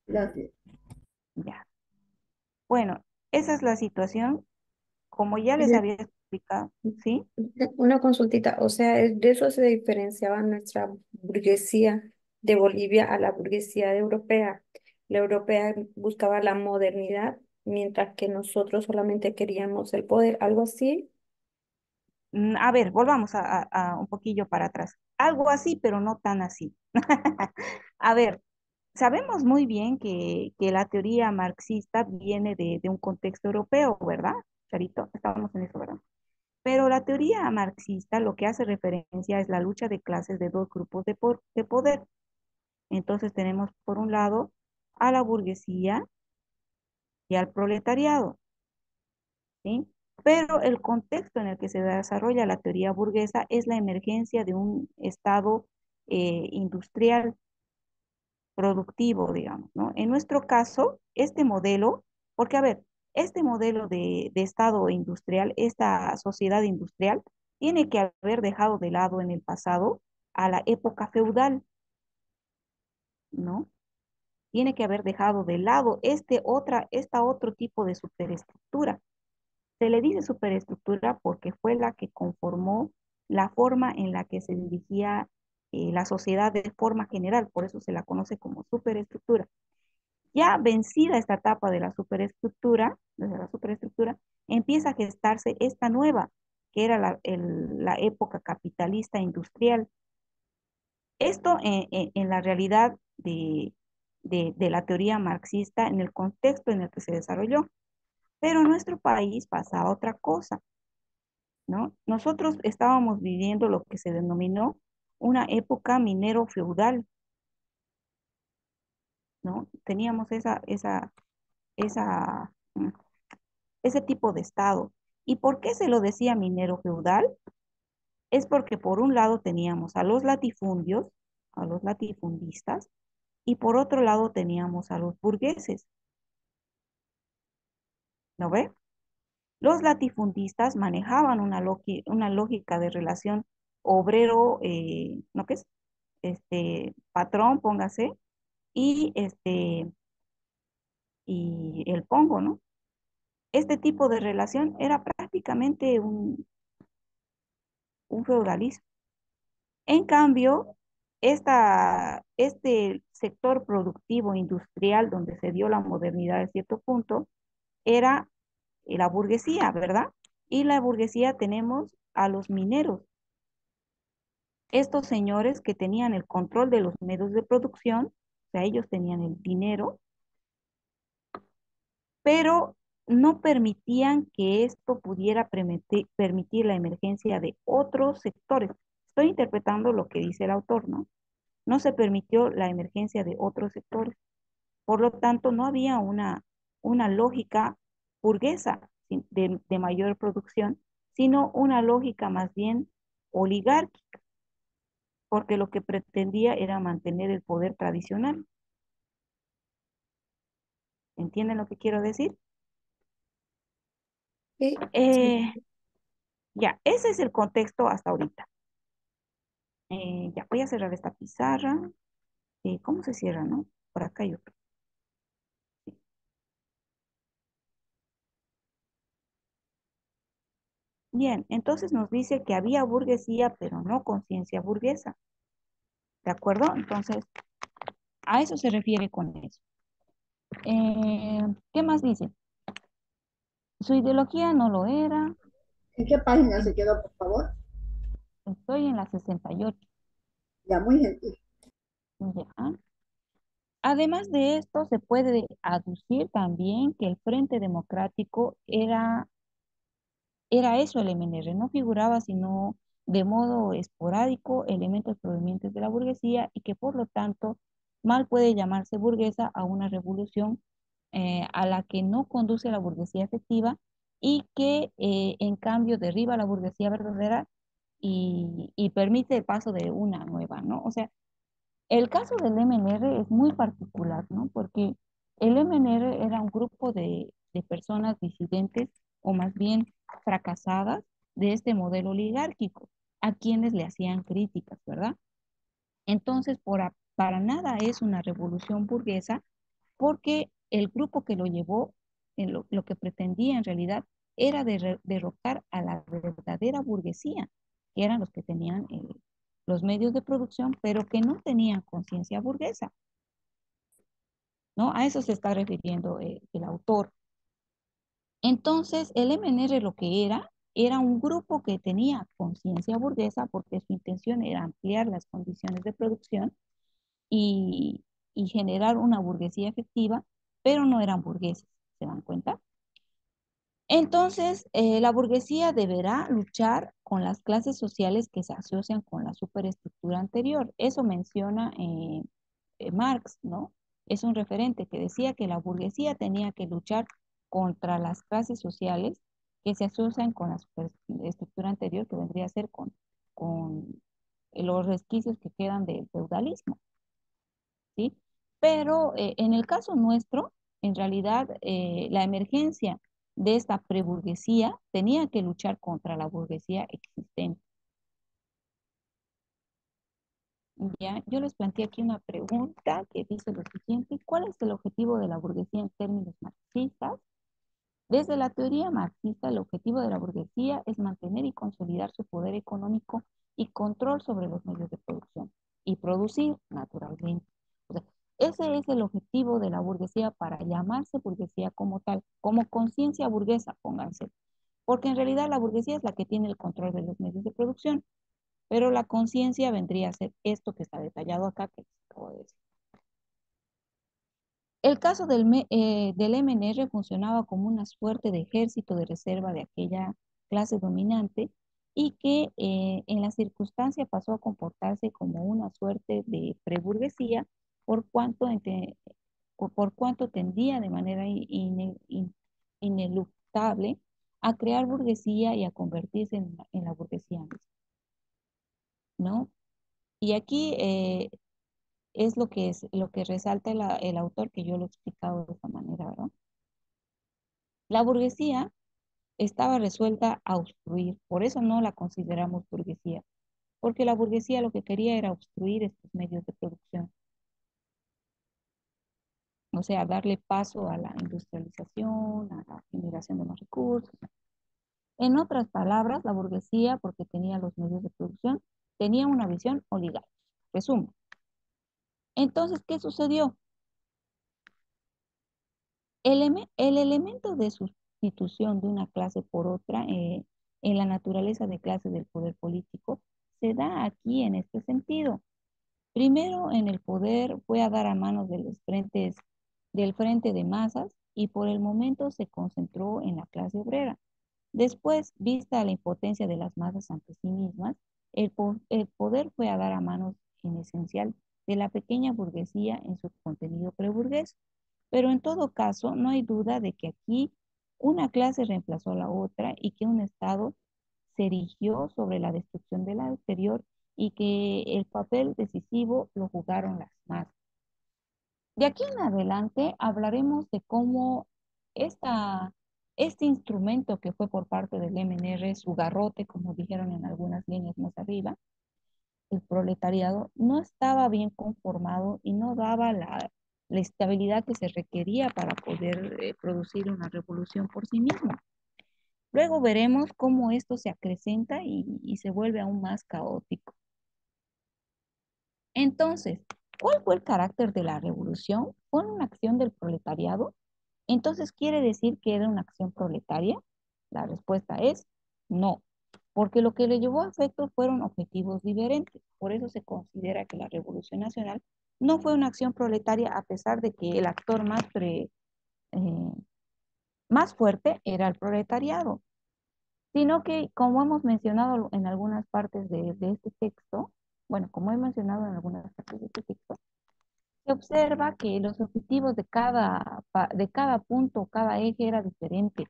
Gracias. Ya. Bueno, esa es la situación. Como ya les había explicado, ¿sí? Una consultita, o sea, de eso se diferenciaba nuestra burguesía de Bolivia a la burguesía europea. La europea buscaba la modernidad, mientras que nosotros solamente queríamos el poder, algo así. A ver, volvamos a un poquillo para atrás. Algo así, pero no tan así. A ver, sabemos muy bien que la teoría marxista viene de un contexto europeo, ¿verdad? Charito, estábamos en eso, ¿verdad? Pero la teoría marxista lo que hace referencia es la lucha de clases de dos grupos de poder. Entonces tenemos por un lado a la burguesía y al proletariado, ¿sí? Pero el contexto en el que se desarrolla la teoría burguesa es la emergencia de un estado industrial productivo, digamos, ¿no? En nuestro caso, este modelo, porque a ver, este modelo de estado industrial, esta sociedad industrial, tiene que haber dejado de lado en el pasado a la época feudal, ¿no? Tiene que haber dejado de lado esta otro tipo de superestructura. Se le dice superestructura porque fue la que conformó la forma en la que se dirigía la sociedad de forma general, por eso se la conoce como superestructura. Ya vencida esta etapa de la superestructura, empieza a gestarse esta nueva, que era la época capitalista industrial. Esto en la realidad de la teoría marxista, en el contexto en el que se desarrolló. Pero en nuestro país pasaba otra cosa, ¿no? Nosotros estábamos viviendo lo que se denominó una época minero feudal, ¿no? Teníamos esa Mm, ese tipo de Estado. ¿Y por qué se lo decía minero feudal? Es porque por un lado teníamos a los latifundios, a los latifundistas, y por otro lado teníamos a los burgueses, ¿no ve? Los latifundistas manejaban una lógica de relación obrero, ¿no qué es? Patrón, póngase, y, y el pongo, ¿no? Este tipo de relación era prácticamente un feudalismo. En cambio, este sector productivo industrial donde se dio la modernidad a cierto punto era la burguesía, ¿verdad? Y la burguesía tenemos a los mineros, estos señores que tenían el control de los medios de producción, o sea, ellos tenían el dinero, pero no permitían que esto pudiera permitir la emergencia de otros sectores. Estoy interpretando lo que dice el autor, ¿no? No se permitió la emergencia de otros sectores. Por lo tanto, no había una lógica burguesa de mayor producción, sino una lógica más bien oligárquica, porque lo que pretendía era mantener el poder tradicional. ¿Entienden lo que quiero decir? Sí, sí. Eh, ya, ese es el contexto hasta ahorita. Ya voy a cerrar esta pizarra. ¿Cómo se cierra, no? Por acá hay otro. Bien, entonces nos dice que había burguesía, pero no conciencia burguesa. ¿De acuerdo? Entonces, a eso se refiere con eso. ¿Qué más dice? Su ideología no lo era. ¿En qué página En- se quedó, por favor? Estoy en la 68. Ya, muy gentil. Ya. Además de esto, se puede aducir también que el Frente Democrático era eso el MNR, no figuraba sino de modo esporádico elementos provenientes de la burguesía y que por lo tanto mal puede llamarse burguesa a una revolución a la que no conduce la burguesía efectiva y que en cambio derriba la burguesía verdadera y permite el paso de una nueva, ¿no? O sea, el caso del MNR es muy particular, ¿no? Porque el MNR era un grupo de personas disidentes o más bien fracasadas de este modelo oligárquico, a quienes le hacían críticas, ¿verdad? Entonces, para nada es una revolución burguesa, porque el grupo que lo llevó, lo que pretendía en realidad, era derrocar a la verdadera burguesía, que eran los que tenían los medios de producción, pero que no tenían conciencia burguesa, ¿no? A eso se está refiriendo el autor. Entonces, el MNR lo que era un grupo que tenía conciencia burguesa porque su intención era ampliar las condiciones de producción y, y generar una burguesía efectiva, pero no eran burgueses, ¿se dan cuenta? Entonces, la burguesía deberá luchar con las clases sociales que se asocian con la superestructura anterior. Eso menciona Marx, ¿no? Es un referente que decía que la burguesía tenía que luchar contra las clases sociales que se asocian con la superestructura anterior, que vendría a ser con los resquicios que quedan del feudalismo, ¿sí? Pero en el caso nuestro, en realidad, la emergencia de esta preburguesía tenía que luchar contra la burguesía existente. Ya, yo les planteé aquí una pregunta que dice lo siguiente: ¿cuál es el objetivo de la burguesía en términos marxistas? Desde la teoría marxista, el objetivo de la burguesía es mantener y consolidar su poder económico y control sobre los medios de producción y producir naturalmente. O sea, ese es el objetivo de la burguesía para llamarse burguesía como tal, como conciencia burguesa, pónganse. Porque en realidad la burguesía es la que tiene el control de los medios de producción, pero la conciencia vendría a ser esto que está detallado acá, que les acabo de decir. El caso del MNR funcionaba como una suerte de ejército de reserva de aquella clase dominante y que en la circunstancia pasó a comportarse como una suerte de preburguesía por cuanto, por cuanto tendía de manera ineluctable a crear burguesía y a convertirse en la burguesía misma, ¿no? Y aquí es lo que resalta el autor, que yo lo he explicado de esta manera, ¿verdad? La burguesía estaba resuelta a obstruir, por eso no la consideramos burguesía, porque la burguesía lo que quería era obstruir estos medios de producción, o sea, darle paso a la industrialización, a la generación de más recursos. En otras palabras, la burguesía, porque tenía los medios de producción, tenía una visión oligárquica. Resumo. Entonces, ¿qué sucedió? El elemento de sustitución de una clase por otra en la naturaleza de clase del poder político se da aquí en este sentido. Primero, en el poder fue a dar a manos de los frentes, del frente de masas y por el momento se concentró en la clase obrera. Después, vista la impotencia de las masas ante sí mismas, el poder fue a dar a manos en esencial de la pequeña burguesía en su contenido preburgués. Pero en todo caso, no hay duda de que aquí una clase reemplazó a la otra y que un Estado se erigió sobre la destrucción de la anterior y que el papel decisivo lo jugaron las masas. De aquí en adelante hablaremos de cómo este instrumento que fue por parte del MNR, su garrote, como dijeron en algunas líneas más arriba, el proletariado, no estaba bien conformado y no daba la estabilidad que se requería para poder producir una revolución por sí mismo. Luego veremos cómo esto se acrecenta y se vuelve aún más caótico. Entonces, ¿cuál fue el carácter de la revolución? ¿Fue una acción del proletariado? Entonces, ¿quiere decir que era una acción proletaria? La respuesta es no, porque lo que le llevó a efecto fueron objetivos diferentes. Por eso se considera que la Revolución Nacional no fue una acción proletaria, a pesar de que el actor más fuerte era el proletariado, sino que, como hemos mencionado en algunas partes de este texto, bueno, como he mencionado en algunas partes de este texto, se observa que los objetivos de cada punto, cada eje era diferente.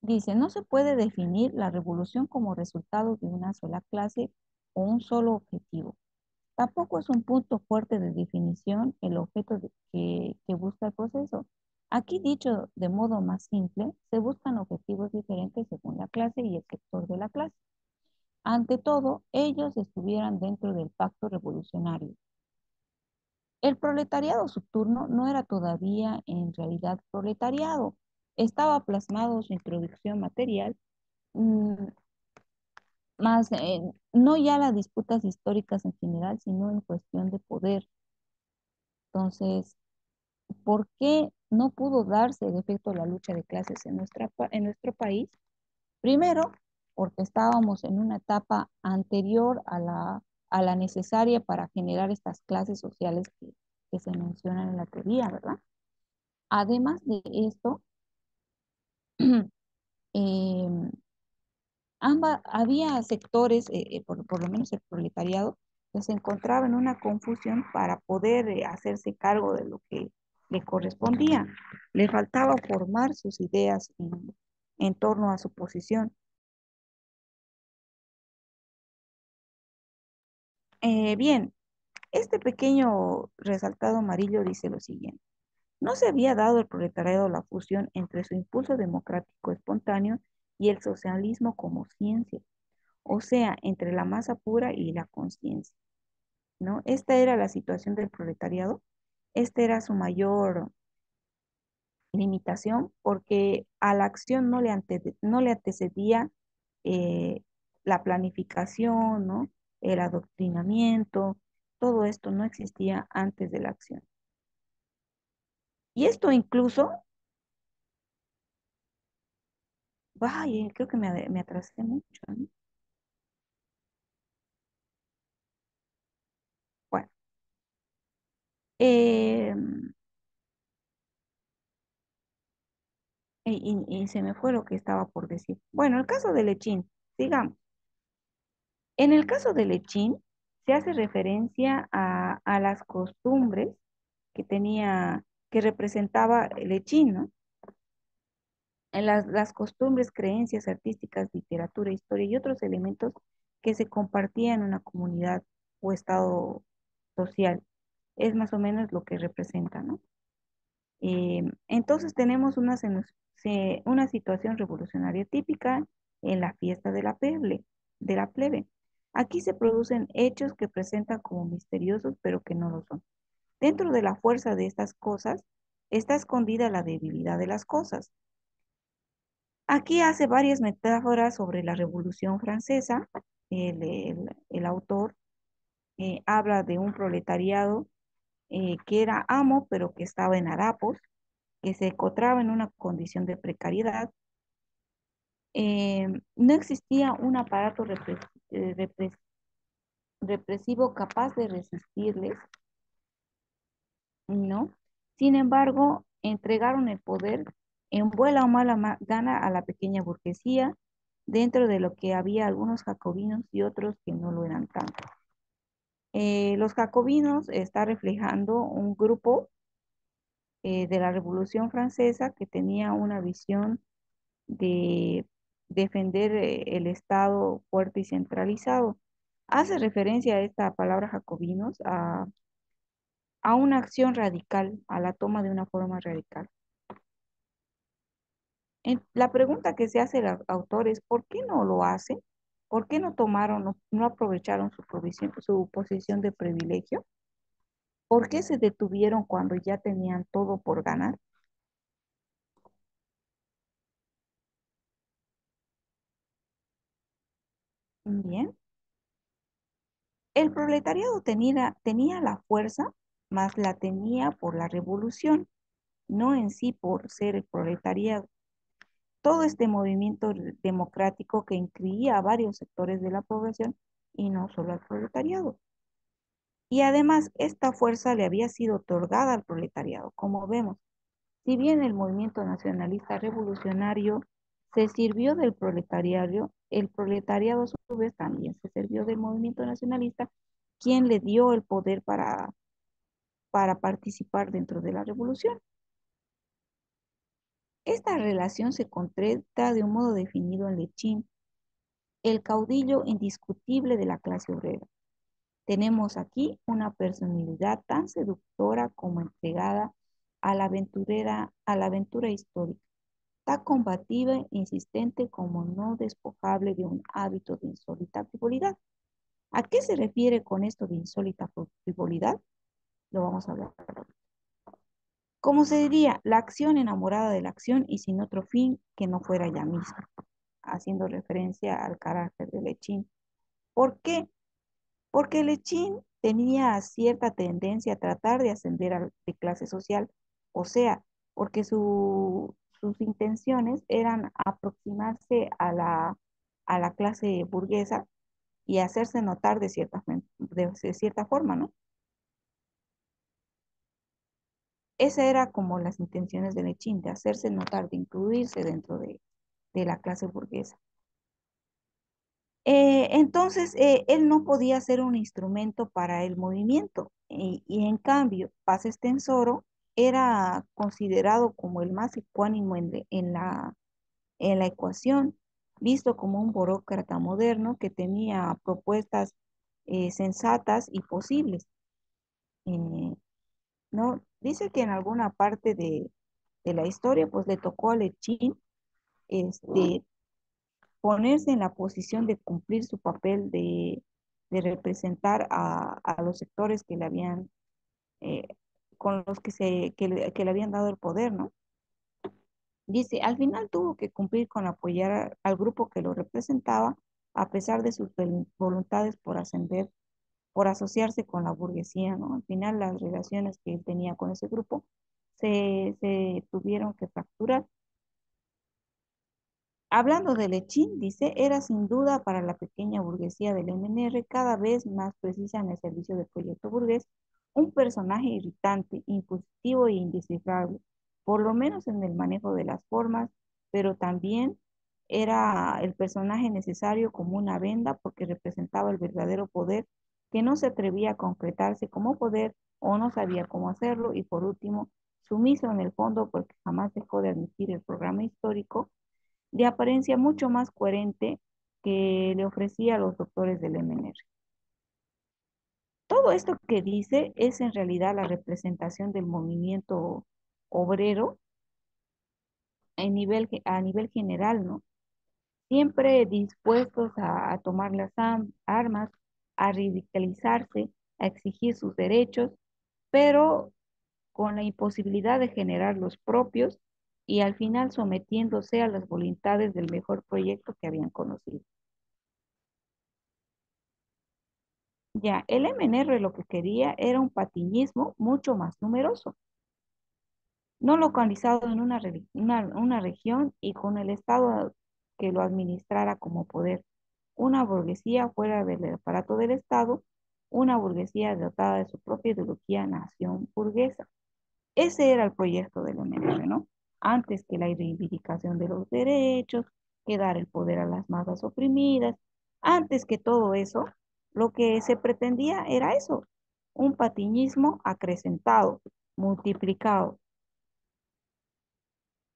Dice, no se puede definir la revolución como resultado de una sola clase o un solo objetivo. Tampoco es un punto fuerte de definición el objeto que busca el proceso. Aquí dicho de modo más simple, se buscan objetivos diferentes según la clase y el sector de la clase. Ante todo, ellos estuvieran dentro del pacto revolucionario. El proletariado subturno no era todavía en realidad proletariado. Estaba plasmado su introducción material, mm, más no ya las disputas históricas en general, sino en cuestión de poder. Entonces, ¿por qué no pudo darse de efecto la lucha de clases en nuestro país? Primero, porque estábamos en una etapa anterior a la necesaria para generar estas clases sociales que se mencionan en la teoría, ¿verdad? Además de esto, em, había sectores, por lo menos el proletariado, que se encontraba en una confusión para poder hacerse cargo de lo que le correspondía. Le faltaba formar sus ideas en torno a su posición. Bien, este pequeño resaltado amarillo dice lo siguiente. No se había dado al proletariado la fusión entre su impulso democrático espontáneo y el socialismo como ciencia, o sea, entre la masa pura y la conciencia, ¿no? Esta era la situación del proletariado, esta era su mayor limitación, porque a la acción no le antecedía eh, la planificación, ¿no? El adoctrinamiento, todo esto no existía antes de la acción. Y esto incluso, vaya, creo que me atrasé mucho, ¿no? Bueno, eh, y se me fue lo que estaba por decir. Bueno, el caso de Lechín, sigamos. En el caso de Lechín, se hace referencia a las costumbres que tenía que representaba Lechín, ¿no? En las costumbres, creencias artísticas, literatura, historia y otros elementos que se compartían en una comunidad o estado social. Es más o menos lo que representa, ¿no? Entonces tenemos una situación revolucionaria típica en la fiesta de la plebe. Aquí se producen hechos que presentan como misteriosos, pero que no lo son. Dentro de la fuerza de estas cosas está escondida la debilidad de las cosas. Aquí hace varias metáforas sobre la Revolución Francesa. El autor habla de un proletariado que era amo, pero que estaba en harapos, que se encontraba en una condición de precariedad. No existía un aparato represivo capaz de resistirles, ¿no? Sin embargo, entregaron el poder en buena o mala gana a la pequeña burguesía, dentro de lo que había algunos jacobinos y otros que no lo eran tanto. Los jacobinos está reflejando un grupo de la Revolución Francesa que tenía una visión de defender el Estado fuerte y centralizado. Hace referencia a esta palabra jacobinos a una acción radical, a la toma de una forma radical. La pregunta que se hace el autor es, ¿por qué no lo hacen? ¿Por qué no tomaron, no aprovecharon su posición de privilegio? ¿Por qué se detuvieron cuando ya tenían todo por ganar? Bien. El proletariado tenía la fuerza, mas la tenía por la revolución, no en sí por ser el proletariado. Todo este movimiento democrático que incluía a varios sectores de la población y no solo al proletariado. Y además, esta fuerza le había sido otorgada al proletariado, como vemos. Si bien el movimiento nacionalista revolucionario se sirvió del proletariado, el proletariado a su vez también se sirvió del movimiento nacionalista, quien le dio el poder para participar dentro de la revolución. Esta relación se concreta de un modo definido en Lechín, el caudillo indiscutible de la clase obrera. Tenemos aquí una personalidad tan seductora como entregada a la aventura histórica, tan combativa e insistente como no despojable de un hábito de insólita frivolidad. ¿A qué se refiere con esto de insólita frivolidad? Lo vamos a hablar. Como se diría, la acción enamorada de la acción y sin otro fin que no fuera ella misma, haciendo referencia al carácter de Lechín. ¿Por qué? Porque Lechín tenía cierta tendencia a tratar de ascender de clase social, o sea, porque sus intenciones eran aproximarse a la clase burguesa y hacerse notar de cierta forma, ¿no? Esa era como las intenciones de Lechín, de hacerse notar, de incluirse dentro de la clase burguesa. Entonces, él no podía ser un instrumento para el movimiento y en cambio, Paz Estensoro era considerado como el más ecuánimo en la ecuación, visto como un burócrata moderno que tenía propuestas sensatas y posibles. Eh, ¿No? Dice que en alguna parte de la historia, pues le tocó a Lechín este, ponerse en la posición de cumplir su papel de representar a los sectores que le habían, eh, con los que le habían dado el poder, ¿no? Dice, al final tuvo que cumplir con apoyar al grupo que lo representaba, a pesar de sus voluntades por ascender, por asociarse con la burguesía, ¿no? Al final las relaciones que él tenía con ese grupo se tuvieron que fracturar. Hablando de Lechín, dice, era sin duda para la pequeña burguesía del MNR, cada vez más precisa en el servicio del proyecto burgués, un personaje irritante, impositivo e indescifrable, por lo menos en el manejo de las formas, pero también era el personaje necesario como una venda porque representaba el verdadero poder que no se atrevía a concretarse como poder o no sabía cómo hacerlo y por último, sumiso en el fondo porque jamás dejó de admitir el programa histórico, de apariencia mucho más coherente que le ofrecía a los doctores del MNR. Todo esto que dice es en realidad la representación del movimiento obrero a nivel general, ¿no? Siempre dispuestos a tomar las armas, a radicalizarse, a exigir sus derechos, pero con la imposibilidad de generar los propios y al final sometiéndose a las voluntades del mejor proyecto que habían conocido. Ya, el MNR lo que quería era un patiñismo mucho más numeroso, no localizado en una región y con el Estado que lo administrara como poder. Una burguesía fuera del aparato del Estado, una burguesía dotada de su propia ideología nación burguesa. Ese era el proyecto del MNR, ¿no? Antes que la reivindicación de los derechos, que dar el poder a las masas oprimidas, antes que todo eso, lo que se pretendía era eso, un patiñismo acrecentado, multiplicado.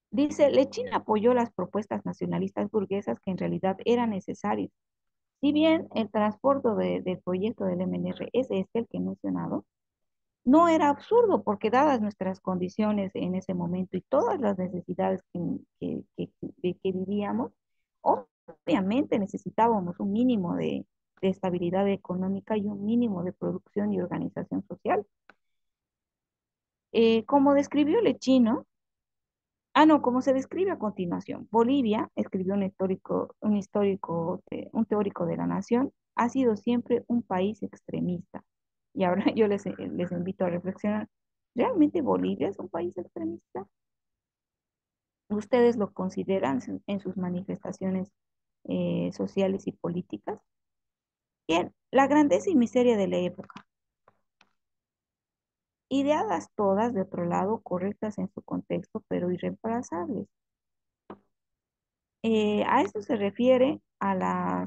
Dice, Lechín apoyó las propuestas nacionalistas burguesas que en realidad eran necesarias. Si bien el transporte del proyecto del MNR es este el que he mencionado, no era absurdo porque dadas nuestras condiciones en ese momento y todas las necesidades que vivíamos, obviamente necesitábamos un mínimo de estabilidad económica y un mínimo de producción y organización social. Como describió Lechino, no, como se describe a continuación, Bolivia, escribió un teórico de la nación, ha sido siempre un país extremista. Y ahora yo les invito a reflexionar, ¿realmente Bolivia es un país extremista? ¿Ustedes lo consideran en sus manifestaciones sociales y políticas? Bien, la grandeza y miseria de la época. Ideadas todas, de otro lado, correctas en su contexto, pero irreemplazables. A esto se refiere a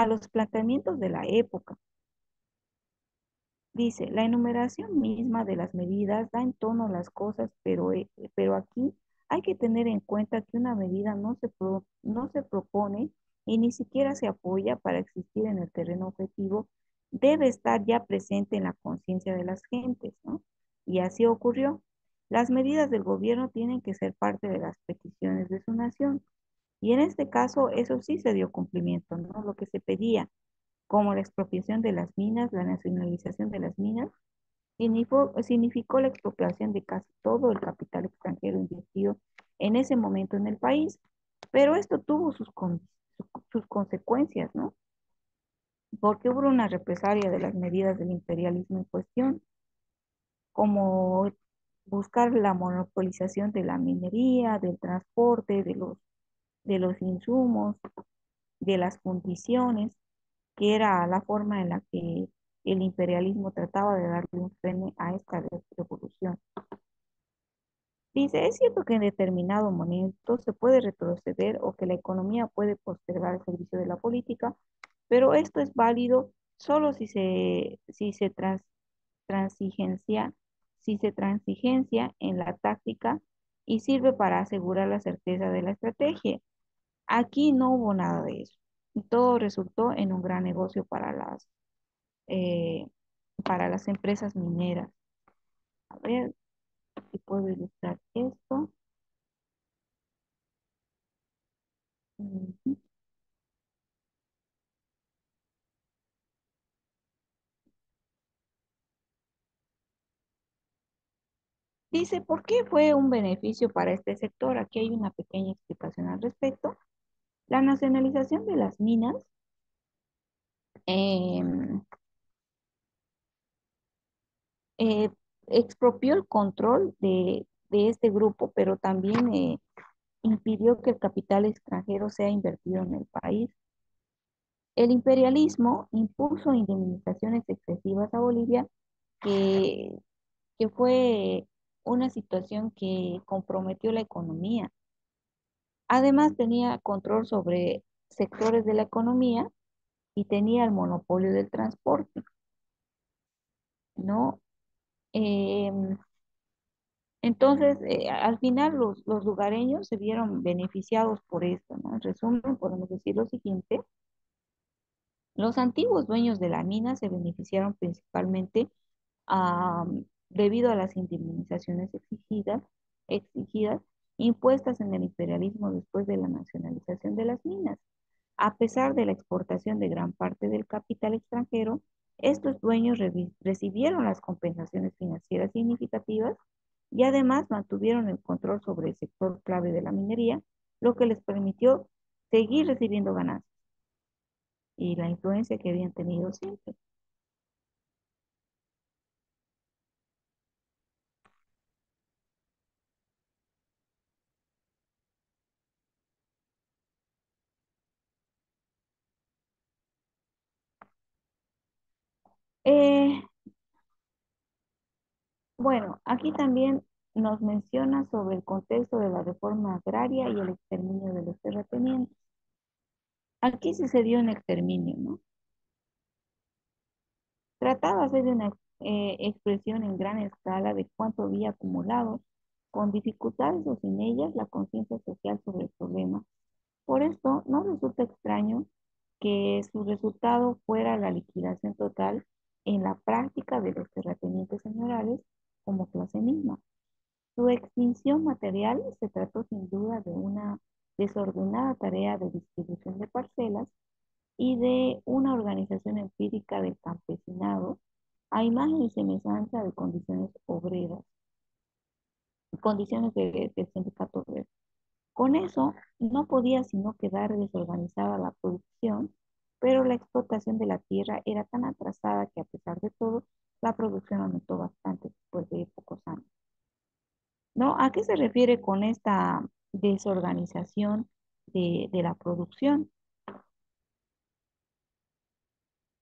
los planteamientos de la época. Dice, la enumeración misma de las medidas da en tono las cosas, pero aquí hay que tener en cuenta que una medida no se propone y ni siquiera se apoya para existir en el terreno objetivo, debe estar ya presente en la conciencia de las gentes, ¿no? Y así ocurrió. Las medidas del gobierno tienen que ser parte de las peticiones de su nación. Y en este caso, eso sí se dio cumplimiento, ¿no? Lo que se pedía, como la expropiación de las minas, la nacionalización de las minas, significó la expropiación de casi todo el capital extranjero invertido en ese momento en el país. Pero esto tuvo sus consecuencias, ¿no? Porque hubo una represalia de las medidas del imperialismo en cuestión, como buscar la monopolización de la minería, del transporte, de los insumos, de las fundiciones, que era la forma en la que el imperialismo trataba de darle un freno a esta revolución. Dice, es cierto que en determinado momento se puede retroceder o que la economía puede postergar el servicio de la política, pero esto es válido solo transigencia, si se transigencia en la táctica y sirve para asegurar la certeza de la estrategia. Aquí no hubo nada de eso. Y todo resultó en un gran negocio eh, para las empresas mineras. A ver si puedo ilustrar esto. Ujú. Dice, ¿por qué fue un beneficio para este sector? Aquí hay una pequeña explicación al respecto. La nacionalización de las minas em, eh, expropió el control de este grupo, pero también impidió que el capital extranjero sea invertido en el país. El imperialismo impuso indemnizaciones excesivas a Bolivia, que, que fue una situación que comprometió la economía. Además, tenía control sobre sectores de la economía y tenía el monopolio del transporte, ¿no? Em, entonces, al final los lugareños se vieron beneficiados por esto, ¿no? En resumen, podemos decir lo siguiente: los antiguos dueños de la mina se beneficiaron principalmente debido a las indemnizaciones exigidas, impuestas en el imperialismo después de la nacionalización de las minas. A pesar de la exportación de gran parte del capital extranjero, estos dueños recibieron las compensaciones financieras significativas y además mantuvieron el control sobre el sector clave de la minería, lo que les permitió seguir recibiendo ganancias y la influencia que habían tenido siempre. Eh, bueno, aquí también nos menciona sobre el contexto de la reforma agraria y el exterminio de los terratenientes. Aquí sí se dio un exterminio, ¿no? Tratábase de una expresión en gran escala de cuánto había acumulado, con dificultades o sin ellas, la conciencia social sobre el problema. Por esto, no resulta extraño que su resultado fuera la liquidación total en la práctica de los terratenientes señorales como clase misma. Su extinción material se trató sin duda de una desordenada tarea de distribución de parcelas y de una organización empírica del campesinado a imagen y semejanza de condiciones obreras, condiciones del sindicato obrero. Con eso no podía sino quedar desorganizada la producción, pero la explotación de la tierra era tan atrasada que a pesar de todo, la producción aumentó bastante después de pocos años. ¿No? ¿A qué se refiere con esta desorganización de la producción?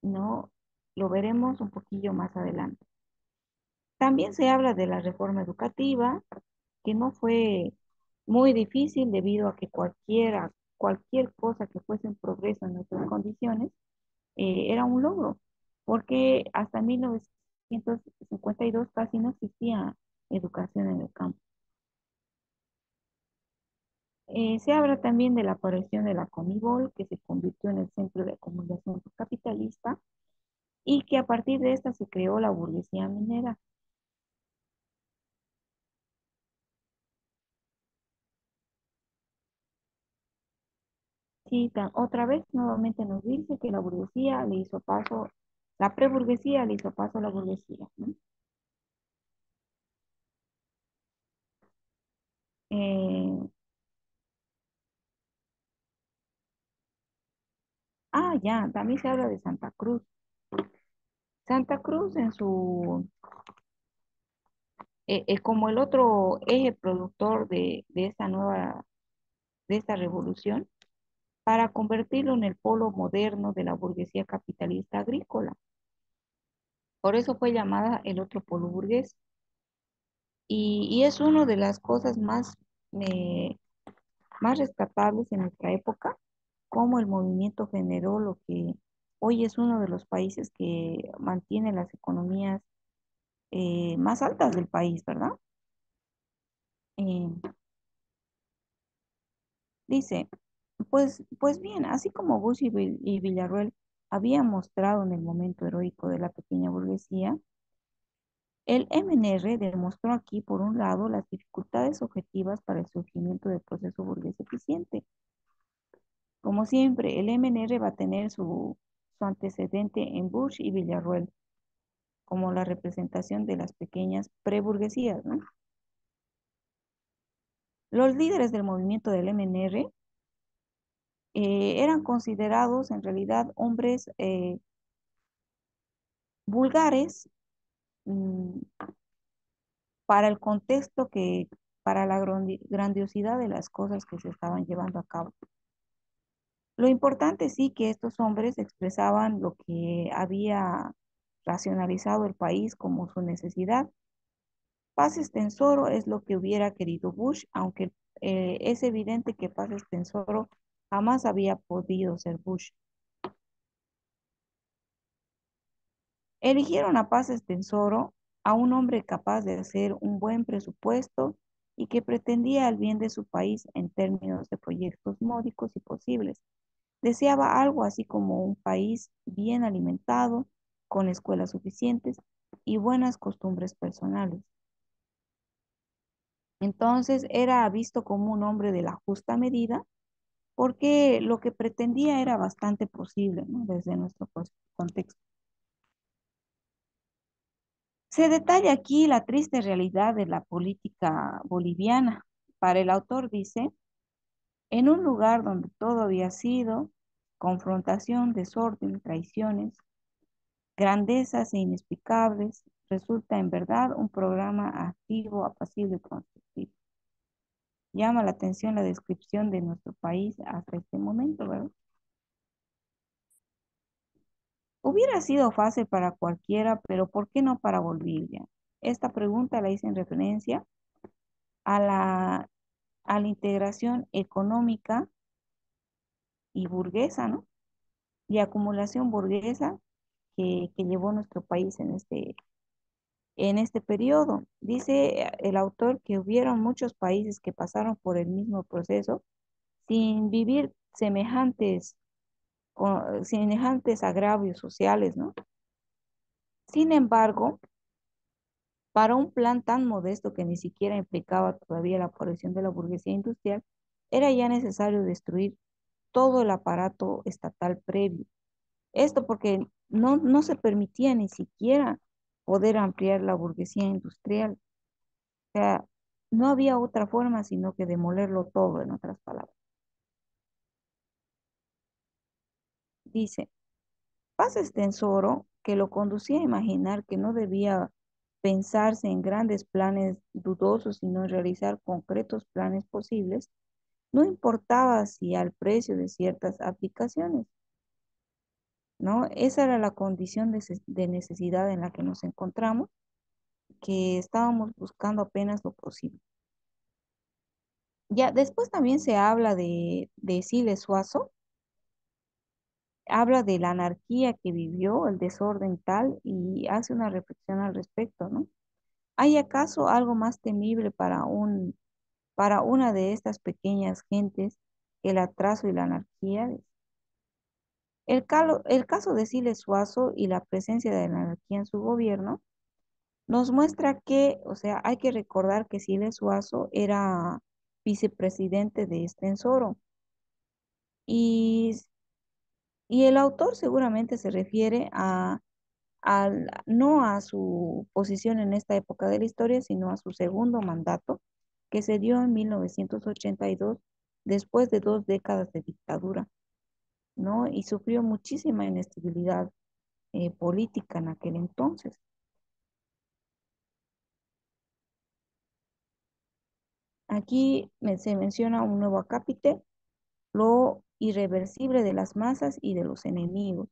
¿No? Lo veremos un poquillo más adelante. También se habla de la reforma educativa, que no fue muy difícil debido a que cualquier cosa que fuese un progreso en nuestras condiciones era un logro, porque hasta 1952 casi no existía educación en el campo. Se habla también de la aparición de la Comibol, que se convirtió en el centro de acumulación capitalista y que a partir de esta se creó la burguesía minera. Sí, otra vez nuevamente nos dice que la burguesía le hizo paso, la preburguesía le hizo paso a la burguesía, ¿no? Eh, ya, también se habla de Santa Cruz. Santa Cruz en como el otro eje productor de esta de esta revolución, para convertirlo en el polo moderno de la burguesía capitalista agrícola. Por eso fue llamada el otro polo burgués. Y es una de las cosas eh, más rescatables en nuestra época, cómo el movimiento generó lo que hoy es uno de los países que mantiene las economías más altas del país, ¿verdad? Eh, Dice, pues bien, así como Bush y Villarroel habían mostrado en el momento heroico de la pequeña burguesía, el MNR demostró aquí, por un lado, las dificultades objetivas para el surgimiento del proceso burgués eficiente. Como siempre, el MNR va a tener su antecedente en Bush y Villarroel, como la representación de las pequeñas preburguesías, ¿no? Los líderes del movimiento del MNR eran considerados en realidad hombres vulgares, mm, para el contexto para la grandiosidad de las cosas que se estaban llevando a cabo. Lo importante sí que estos hombres expresaban lo que había racionalizado el país como su necesidad. Paz extensoro es lo que hubiera querido Bush, aunque es evidente que paz extensoro jamás había podido ser Bush. Eligieron a Paz extensoro a un hombre capaz de hacer un buen presupuesto y que pretendía el bien de su país en términos de proyectos módicos y posibles. Deseaba algo así como un país bien alimentado, con escuelas suficientes y buenas costumbres personales. Entonces era visto como un hombre de la justa medida porque lo que pretendía era bastante posible, ¿no? Desde nuestro contexto. Se detalla aquí la triste realidad de la política boliviana. Para el autor dice, en un lugar donde todo había sido confrontación, desorden, traiciones, grandezas e inexplicables, resulta en verdad un programa activo, apacible y constructivo. Llama la atención la descripción de nuestro país hasta este momento, ¿verdad? Hubiera sido fácil para cualquiera, pero ¿por qué no para Bolivia? Esta pregunta la hice en referencia a la integración económica y burguesa, ¿no? Y acumulación burguesa que llevó nuestro país en este periodo. Dice el autor que hubieron muchos países que pasaron por el mismo proceso sin vivir semejantes agravios sociales, ¿no? Sin embargo, para un plan tan modesto que ni siquiera implicaba todavía la aparición de la burguesía industrial, era ya necesario destruir todo el aparato estatal previo. Esto porque no se permitía ni siquiera poder ampliar la burguesía industrial. O sea, no había otra forma sino que demolerlo todo, en otras palabras. Dice, pasa Estensoro, que lo conducía a imaginar que no debía pensarse en grandes planes dudosos, sino en realizar concretos planes posibles, no importaba si al precio de ciertas aplicaciones, ¿no? Esa era la condición de necesidad en la que nos encontramos, que estábamos buscando apenas lo posible. Ya después también se habla de Siles Suazo, habla de la anarquía que vivió, el desorden tal, y hace una reflexión al respecto, ¿no? ¿Hay acaso algo más temible para una de estas pequeñas gentes que el atraso y la anarquía? El caso de Siles Suazo y la presencia de la anarquía en su gobierno nos muestra que, o sea, hay que recordar que Siles Suazo era vicepresidente de Estensoro y, y el autor seguramente se refiere no a su posición en esta época de la historia, sino a su segundo mandato que se dio en 1982 después de 2 décadas de dictadura, ¿no? Y sufrió muchísima inestabilidad política en aquel entonces. Aquí se menciona un nuevo acápite, lo irreversible de las masas y de los enemigos.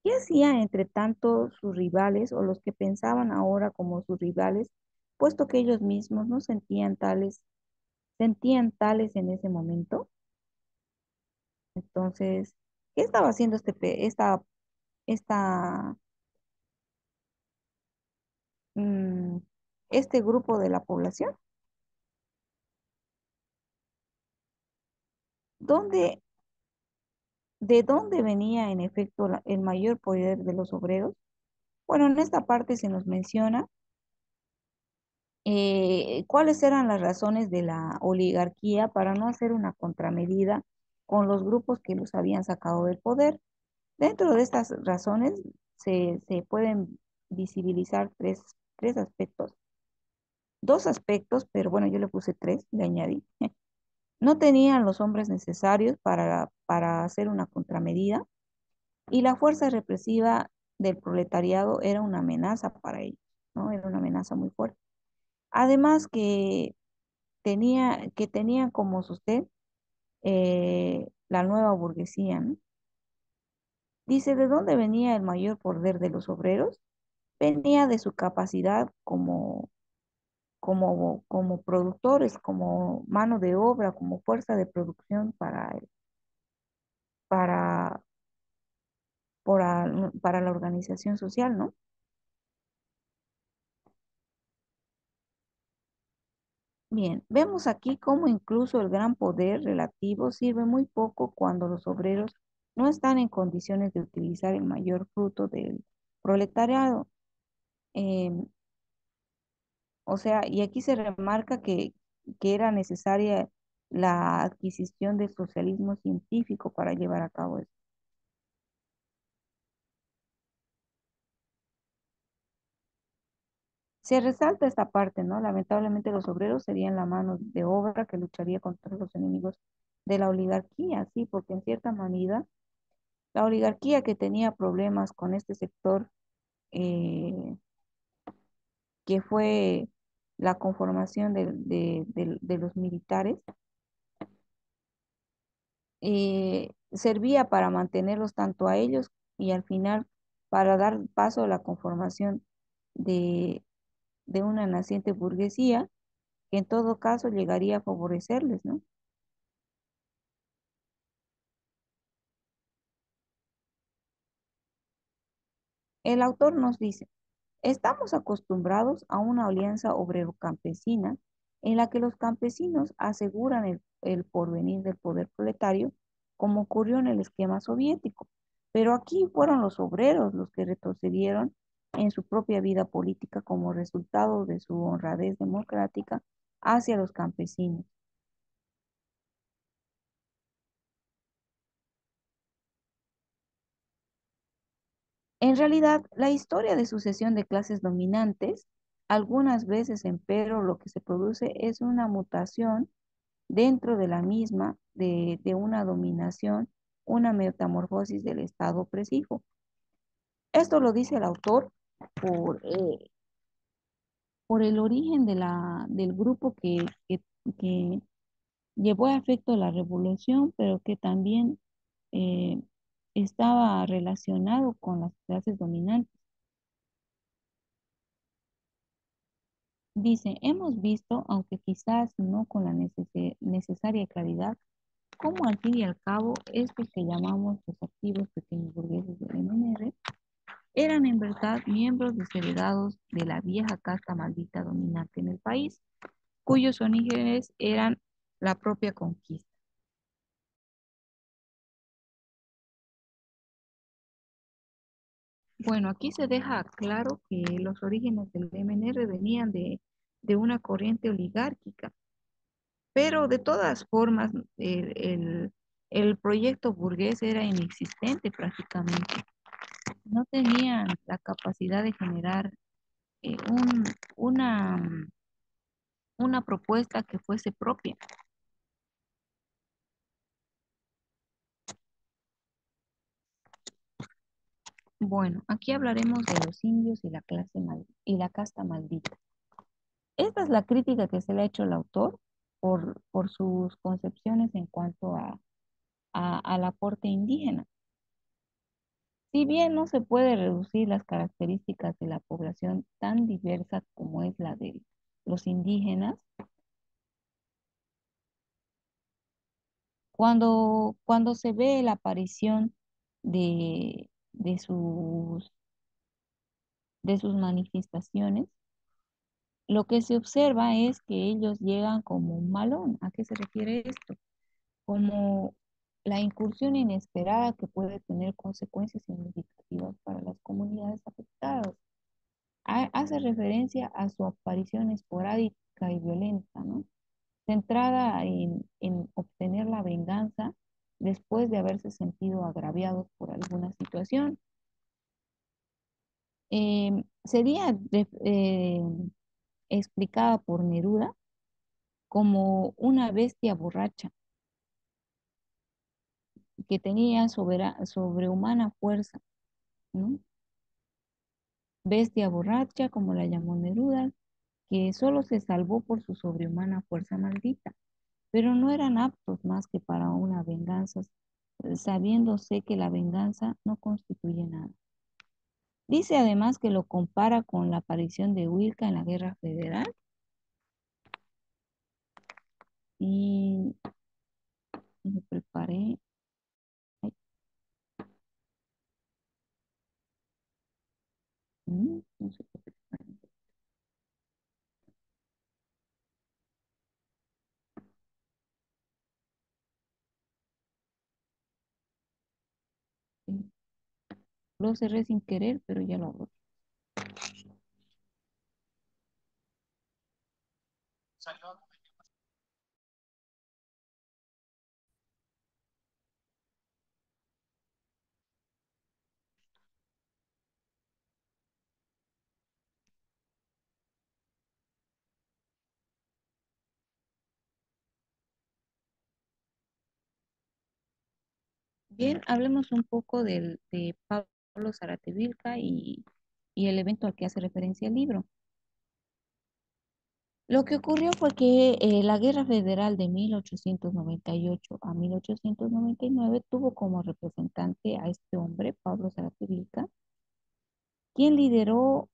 ¿Qué hacían entre tanto sus rivales o los que pensaban ahora como sus rivales, puesto que ellos mismos no sentían tales en ese momento? Entonces, ¿qué estaba haciendo esta, mm, este grupo de la población? ¿Dónde, de dónde venía en efecto el mayor poder de los obreros? Bueno, en esta parte se nos menciona cuáles eran las razones de la oligarquía para no hacer una contramedida con los grupos que los habían sacado del poder. Dentro de estas razones se pueden visibilizar tres aspectos, 2 aspectos, pero bueno, yo le puse 3, le añadí. No tenían los hombres necesarios para hacer una contramedida y la fuerza represiva del proletariado era una amenaza para ellos, ¿no? Era una amenaza muy fuerte. Además que tenían como sostén la nueva burguesía, ¿no? Dice, ¿de dónde venía el mayor poder de los obreros? Venía de su capacidad como productores, como mano de obra, como fuerza de producción para, para la organización social, ¿no? Bien, vemos aquí cómo incluso el gran poder relativo sirve muy poco cuando los obreros no están en condiciones de utilizar el mayor fruto del proletariado. Em, o sea, y aquí se remarca que era necesaria la adquisición del socialismo científico para llevar a cabo esto. Se resalta esta parte, ¿no? Lamentablemente los obreros serían la mano de obra que lucharía contra los enemigos de la oligarquía, sí, porque en cierta manera la oligarquía que tenía problemas con este sector, eh, que fue la conformación de los militares, servía para mantenerlos tanto a ellos y al final para dar paso a la conformación de, de una naciente burguesía que en todo caso llegaría a favorecerles, ¿no? El autor nos dice, estamos acostumbrados a una alianza obrero-campesina en la que los campesinos aseguran el porvenir del poder proletario, como ocurrió en el esquema soviético. Pero aquí fueron los obreros los que retrocedieron en su propia vida política como resultado de su honradez democrática hacia los campesinos. En realidad, la historia de sucesión de clases dominantes, algunas veces, empero, lo que se produce es una mutación dentro de la misma, de una dominación, una metamorfosis del estado opresivo. Esto lo dice el autor por, eh, por el origen del grupo que llevó a efecto la revolución, pero que también eh, estaba relacionado con las clases dominantes. Dice, hemos visto, aunque quizás no con la necesaria claridad, cómo al fin y al cabo estos que llamamos los activos pequeños burgueses del MNR eran en verdad miembros desheredados de la vieja casta maldita dominante en el país, cuyos orígenes eran la propia conquista. Bueno, aquí se deja claro que los orígenes del MNR venían de una corriente oligárquica, pero de todas formas el proyecto burgués era inexistente prácticamente. No tenían la capacidad de generar eh, un- una, una propuesta que fuese propia. Bueno, aquí hablaremos de los indios y y la casta maldita. Esta es la crítica que se le ha hecho al autor por sus concepciones en cuanto al aporte indígena. Si bien no se puede reducir las características de la población tan diversa como es la de los indígenas, cuando se ve la aparición de de sus manifestaciones, lo que se observa es que ellos llegan como un malón. ¿A qué se refiere esto? Como la incursión inesperada que puede tener consecuencias significativas para las comunidades afectadas. Hace referencia a su aparición esporádica y violenta, ¿no? Centrada en obtener la venganza después de haberse sentido agraviados por alguna situación. Sería explicada por Neruda como una bestia borracha que tenía sobrehumana fuerza, ¿no? Bestia borracha, como la llamó Neruda, que solo se salvó por su sobrehumana fuerza maldita, pero no eran aptos más que para una venganza, sabiéndose que la venganza no constituye nada. Dice además que lo compara con la aparición de Huilca en la Guerra Federal y me preparé. Ay, no sé qué preparé. Lo cerré sin querer, pero ya lo abro. Bien, hablemos un poco de Pablo Zarate-Vilca y el evento al que hace referencia el libro. Lo que ocurrió fue que la Guerra Federal de 1898 a 1899 tuvo como representante a este hombre, Pablo Zarate-Vilca, quien lideró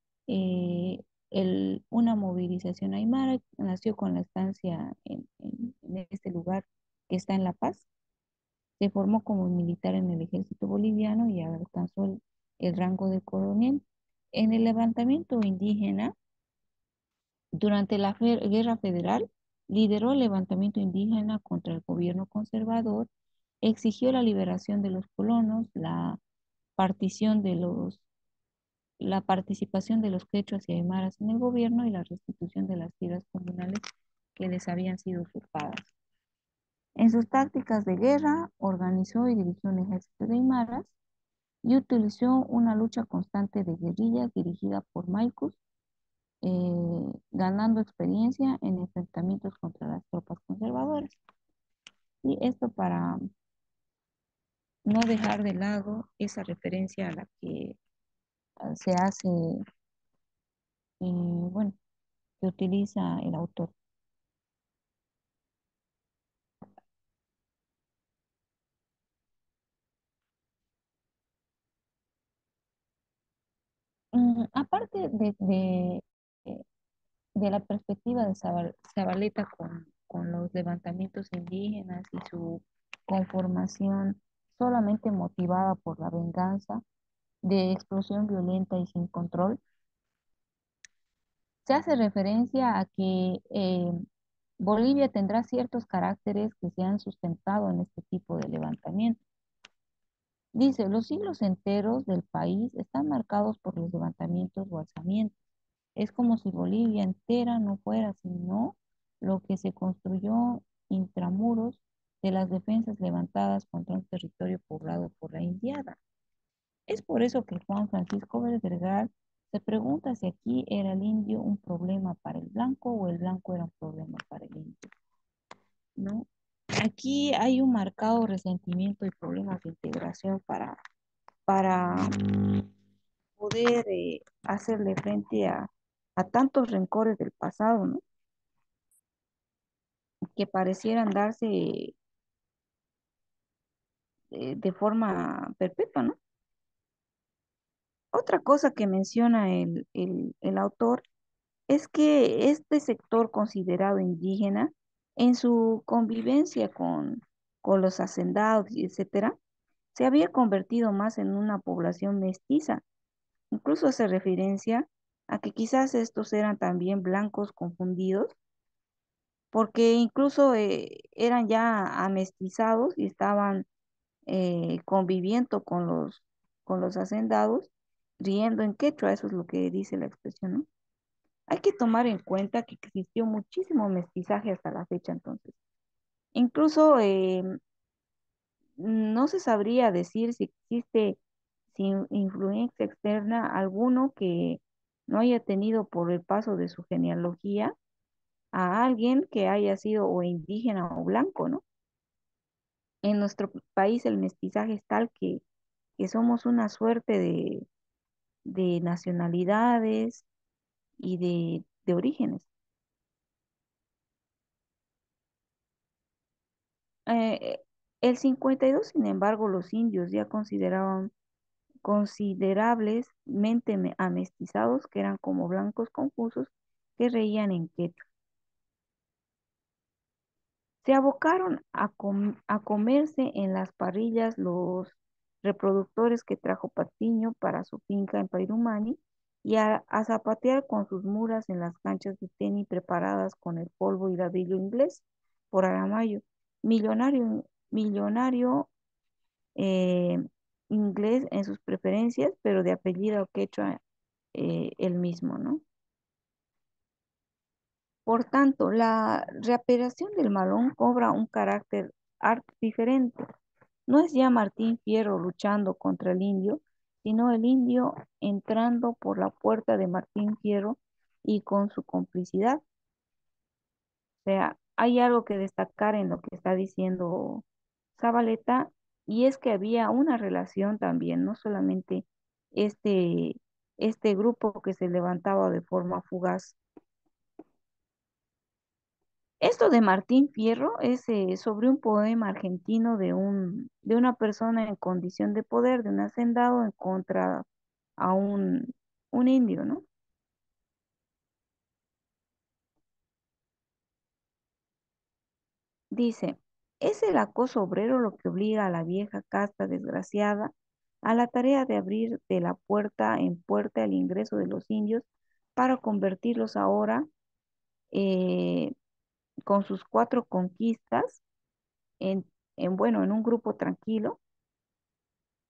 una movilización aymara. Nació con la estancia en este lugar que está en La Paz. Se formó como militar en el ejército boliviano y alcanzó el rango de coronel. En el levantamiento indígena, durante la Guerra Federal, lideró el levantamiento indígena contra el gobierno conservador, exigió la liberación de los colonos, partición de la participación de los quechuas y aymaras en el gobierno y la restitución de las tierras comunales que les habían sido usurpadas. En sus tácticas de guerra, organizó y dirigió un ejército de aymaras y utilizó una lucha constante de guerrillas dirigida por Maicus, ganando experiencia en enfrentamientos contra las tropas conservadoras. Y esto para no dejar de lado esa referencia a la que se hace, bueno, que utiliza el autor. Aparte de la perspectiva de Zabaleta con los levantamientos indígenas y su conformación solamente motivada por la venganza de explosión violenta y sin control, se hace referencia a que Bolivia tendrá ciertos caracteres que se han sustentado en este tipo de levantamientos. Dice, los siglos enteros del país están marcados por los levantamientos o alzamientos. Es como si Bolivia entera no fuera sino lo que se construyó intramuros de las defensas levantadas contra un territorio poblado por la indiada. Es por eso que Juan Francisco Belgrano se pregunta si aquí era el indio un problema para el blanco o el blanco era un problema para el indio, ¿no? Aquí hay un marcado resentimiento y problemas de integración para poder hacerle frente a tantos rencores del pasado, ¿no? Que parecieran darse de forma perpetua, ¿no? Otra cosa que menciona el autor es que este sector considerado indígena, en su convivencia con los hacendados, y etcétera, se había convertido más en una población mestiza. Incluso hace referencia a que quizás estos eran también blancos confundidos, porque incluso eran ya amestizados y estaban conviviendo con los hacendados, riendo en quechua, eso es lo que dice la expresión, ¿no? Hay que tomar en cuenta que existió muchísimo mestizaje hasta la fecha entonces. Incluso no se sabría decir si existe sin influencia externa alguno que no haya tenido por el paso de su genealogía a alguien que haya sido o indígena o blanco, ¿no? En nuestro país el mestizaje es tal que somos una suerte de nacionalidades y de orígenes. Eh, el 52, sin embargo, los indios ya consideraban considerablemente amestizados, que eran como blancos confusos que reían en quechua. Se abocaron a comerse en las parrillas los reproductores que trajo Patiño para su finca en Pairumani y a zapatear con sus muras en las canchas de tenis preparadas con el polvo y ladrillo inglés por Aramayo, millonario, millonario inglés en sus preferencias, pero de apellido quechua el mismo, ¿no? Por tanto, la reapelación del Malón cobra un carácter diferente. No es ya Martín Fierro luchando contra el indio, sino el indio entrando por la puerta de Martín Fierro y con su complicidad. O sea, hay algo que destacar en lo que está diciendo Zabaleta, y es que había una relación también, no solamente este, este grupo que se levantaba de forma fugaz. Esto de Martín Fierro es sobre un poema argentino de una persona en condición de poder, de un hacendado en contra a un indio, ¿no? Dice, es el acoso obrero lo que obliga a la vieja casta desgraciada a la tarea de abrir de la puerta en puerta el ingreso de los indios para convertirlos ahora, eh, con sus cuatro conquistas, en, bueno, en un grupo tranquilo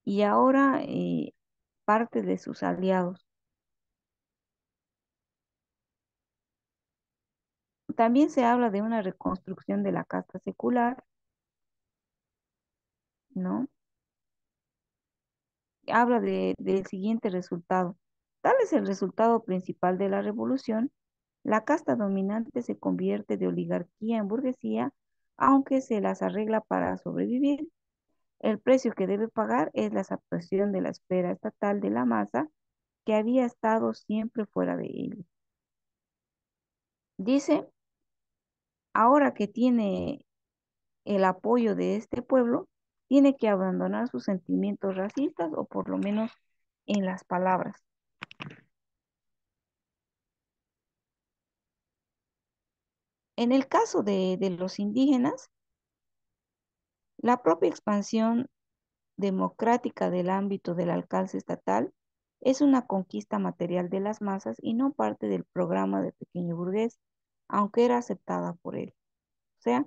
y ahora parte de sus aliados. También se habla de una reconstrucción de la casta secular, ¿no? Habla del siguiente resultado. Tal es el resultado principal de la revolución. La casta dominante se convierte de oligarquía en burguesía, aunque se las arregla para sobrevivir. El precio que debe pagar es la saturación de la esfera estatal de la masa, que había estado siempre fuera de ella. Dice, ahora que tiene el apoyo de este pueblo, tiene que abandonar sus sentimientos racistas o por lo menos en las palabras. En el caso de los indígenas, la propia expansión democrática del ámbito del alcance estatal es una conquista material de las masas y no parte del programa de pequeño burgués, aunque era aceptada por él. O sea,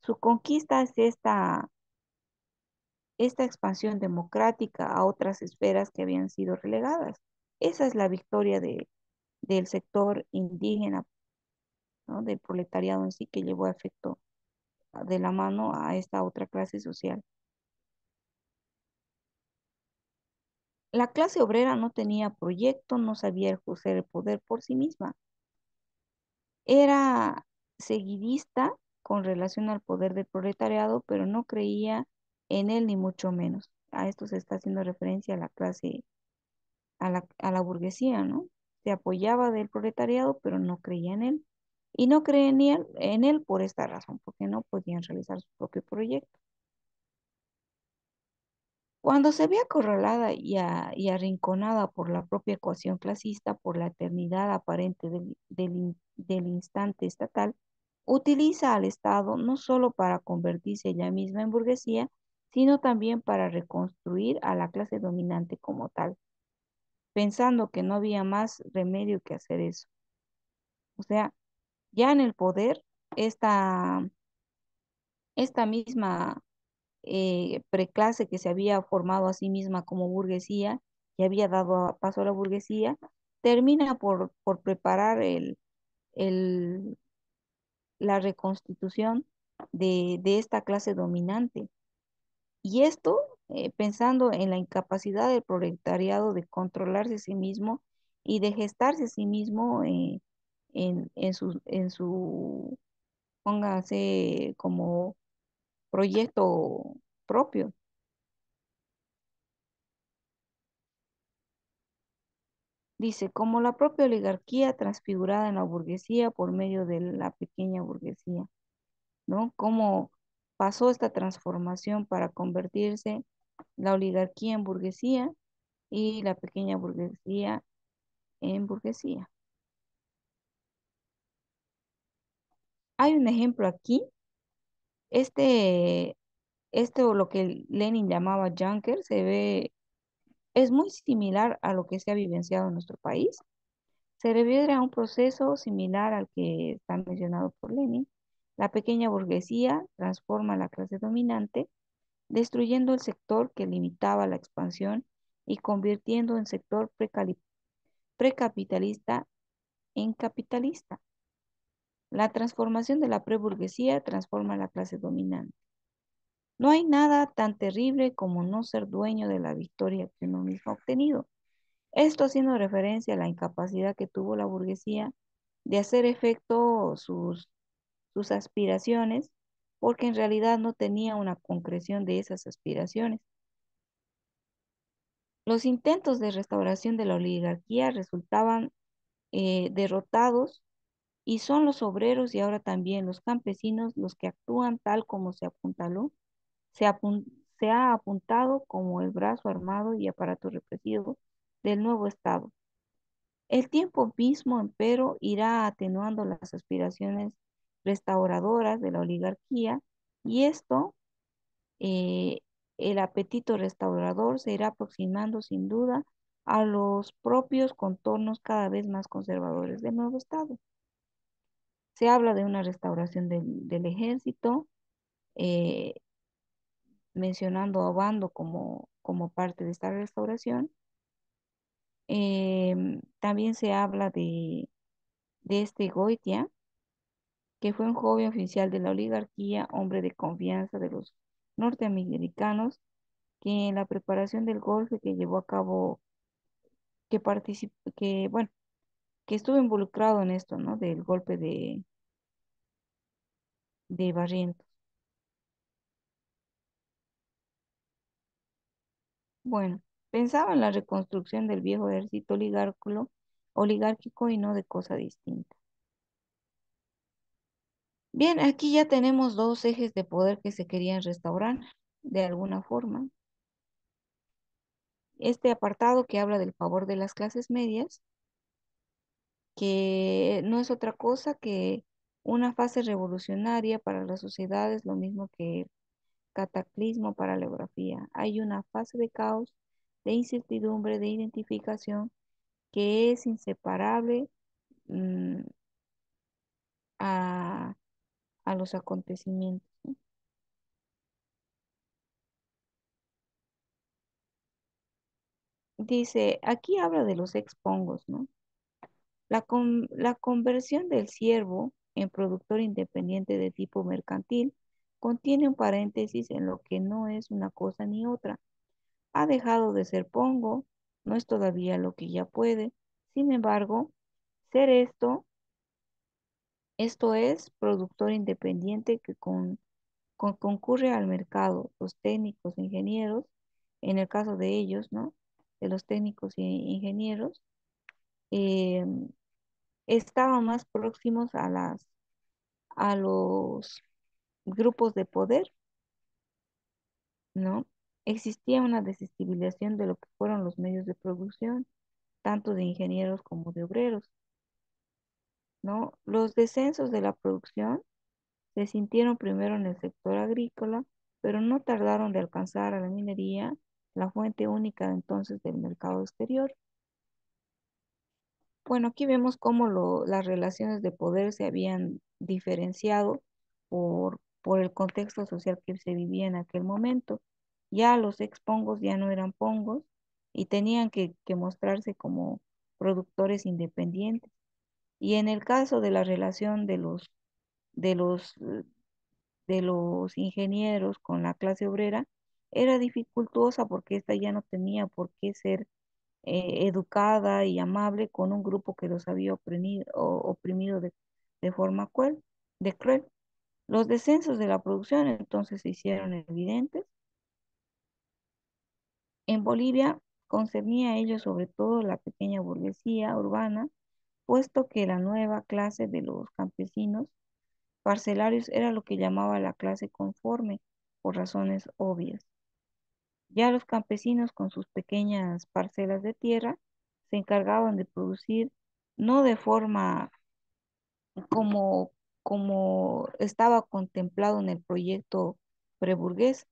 su conquista es esta expansión democrática a otras esferas que habían sido relegadas. Esa es la victoria del sector indígena, ¿no? Del proletariado en sí que llevó a efecto de la mano a esta otra clase social. La clase obrera no tenía proyecto, no sabía ejercer el poder por sí misma. Era seguidista con relación al poder del proletariado, pero no creía en él ni mucho menos. A esto se está haciendo referencia a la clase, a la burguesía, ¿no? Se apoyaba del proletariado, pero no creía en él. Y no creía en él por esta razón, porque no podían realizar su propio proyecto. Cuando se ve acorralada y arrinconada por la propia ecuación clasista, por la eternidad aparente del instante estatal, utiliza al Estado no solo para convertirse ella misma en burguesía, sino también para reconstruir a la clase dominante como tal, pensando que no había más remedio que hacer eso. O sea, ya en el poder, esta misma preclase que se había formado a sí misma como burguesía y había dado paso a la burguesía, termina por preparar el- la reconstitución de esta clase dominante. Y esto pensando en la incapacidad del proletariado de controlarse a sí mismo y de gestarse a sí mismo en su, póngase como proyecto propio. Dice, como la propia oligarquía transfigurada en la burguesía por medio de la pequeña burguesía, ¿no? Cómo pasó esta transformación para convertirse la oligarquía en burguesía y la pequeña burguesía en burguesía. Hay un ejemplo aquí, este, o lo que Lenin llamaba Junker, es muy similar a lo que se ha vivenciado en nuestro país. Se refiere a un proceso similar al que está mencionado por Lenin. La pequeña burguesía transforma a la clase dominante destruyendo el sector que limitaba la expansión y convirtiendo en sector precapitalista en capitalista. La transformación de la preburguesía transforma a la clase dominante. No hay nada tan terrible como no ser dueño de la victoria que uno mismo ha obtenido. Esto haciendo referencia a la incapacidad que tuvo la burguesía de hacer efecto sus aspiraciones, porque en realidad no tenía una concreción de esas aspiraciones. Los intentos de restauración de la oligarquía resultaban derrotados y son los obreros y ahora también los campesinos los que actúan tal como se apuntaló, se ha apuntado como el brazo armado y aparato represivo del nuevo Estado. El tiempo mismo, empero, irá atenuando las aspiraciones restauradoras de la oligarquía y esto, eh, el apetito restaurador se irá aproximando sin duda a los propios contornos cada vez más conservadores del nuevo Estado. Se habla de una restauración del ejército, eh, mencionando a Obando como parte de esta restauración. También se habla de este Goitia, que fue un joven oficial de la oligarquía, hombre de confianza de los norteamericanos, que en la preparación del golpe que llevó a cabo, que participó, que bueno, que estuvo involucrado en esto, ¿no? Del golpe de Barrientos. Bueno, pensaba en la reconstrucción del viejo ejército oligárquico y no de cosa distinta. Bien, aquí ya tenemos dos ejes de poder que se querían restaurar de alguna forma. Este apartado que habla del favor de las clases medias, que no es otra cosa que una fase revolucionaria para las sociedades, lo mismo que cataclismo para la geografía. Hay una fase de caos, de incertidumbre, de identificación, que es inseparable mm, a, a los acontecimientos, ¿no? Dice, aquí habla de los expongos, ¿no? La conversión del siervo en productor independiente de tipo mercantil contiene un paréntesis en lo que no es una cosa ni otra. Ha dejado de ser pongo, no es todavía lo que ya puede. Sin embargo, ser esto es productor independiente que concurre al mercado. Los técnicos, ingenieros, en el caso de ellos, ¿no? De los técnicos e ingenieros, eh, estaban más próximos a los grupos de poder, ¿no? Existía una desestabilización de lo que fueron los medios de producción, tanto de ingenieros como de obreros, ¿no? Los descensos de la producción se sintieron primero en el sector agrícola, pero no tardaron de alcanzar a la minería, la fuente única entonces del mercado exterior. Bueno, aquí vemos cómo las relaciones de poder se habían diferenciado por el contexto social que se vivía en aquel momento. Ya los expongos ya no eran pongos y tenían que mostrarse como productores independientes. Y en el caso de la relación de los, eh, de los ingenieros con la clase obrera, era dificultosa porque ésta ya no tenía por qué ser educada y amable con un grupo que los había oprimido de forma cruel. Los descensos de la producción entonces se hicieron evidentes. En Bolivia concernía a ello sobre todo la pequeña burguesía urbana, puesto que la nueva clase de los campesinos parcelarios era lo que llamaba la clase conforme, por razones obvias. Ya los campesinos con sus pequeñas parcelas de tierra se encargaban de producir no de forma como, como estaba contemplado en el proyecto preburgués.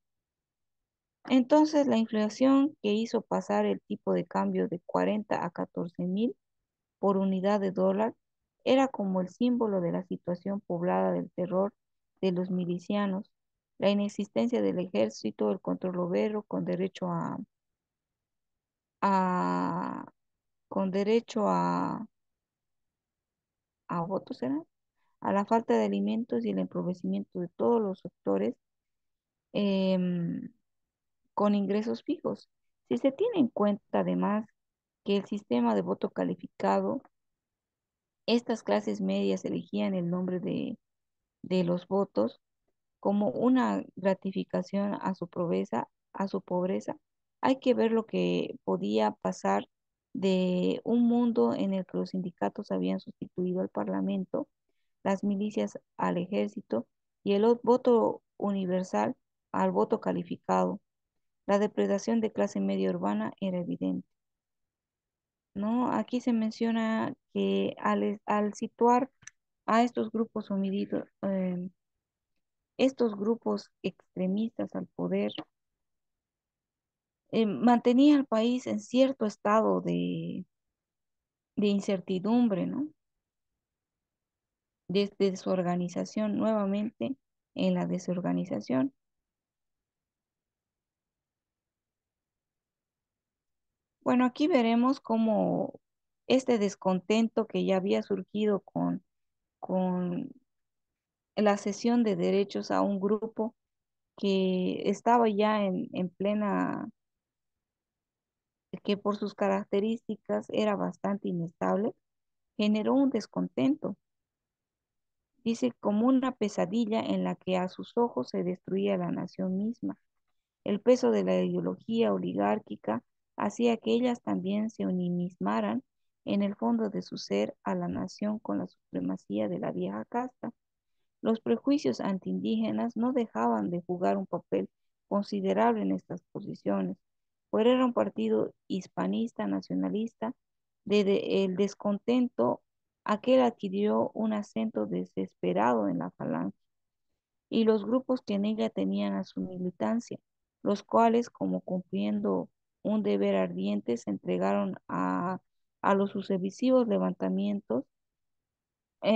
Entonces la inflación que hizo pasar el tipo de cambio de 40 a 14.000 por unidad de dólar era como el símbolo de la situación poblada del terror de los milicianos, la inexistencia del ejército, el control obrero con derecho a con derecho a votos, ¿será? A la falta de alimentos y el empobrecimiento de todos los sectores em, con ingresos fijos. Si se tiene en cuenta además que el sistema de voto calificado, estas clases medias elegían el nombre de los votos como una gratificación a su pobreza, hay que ver lo que podía pasar de un mundo en el que los sindicatos habían sustituido al parlamento, las milicias al ejército y el voto universal al voto calificado. La depredación de clase media urbana era evidente, ¿no? Aquí se menciona que al situar a estos grupos homicidios, estos grupos extremistas al poder, mantenía al país en cierto estado de incertidumbre, ¿no? Desde su organización nuevamente en la desorganización. Bueno, aquí veremos cómo este descontento que ya había surgido con la cesión de derechos a un grupo que estaba ya en plena, que por sus características era bastante inestable, generó un descontento. Dice, como una pesadilla en la que a sus ojos se destruía la nación misma. El peso de la ideología oligárquica hacía que ellas también se ensimismaran en el fondo de su ser a la nación con la supremacía de la vieja casta. Los prejuicios antiindígenas no dejaban de jugar un papel considerable en estas posiciones, pues era un partido hispanista nacionalista. Desde el descontento, aquel adquirió un acento desesperado en la falange y los grupos que en ella tenían a su militancia, los cuales, como cumpliendo un deber ardiente, se entregaron a los sucesivos levantamientos,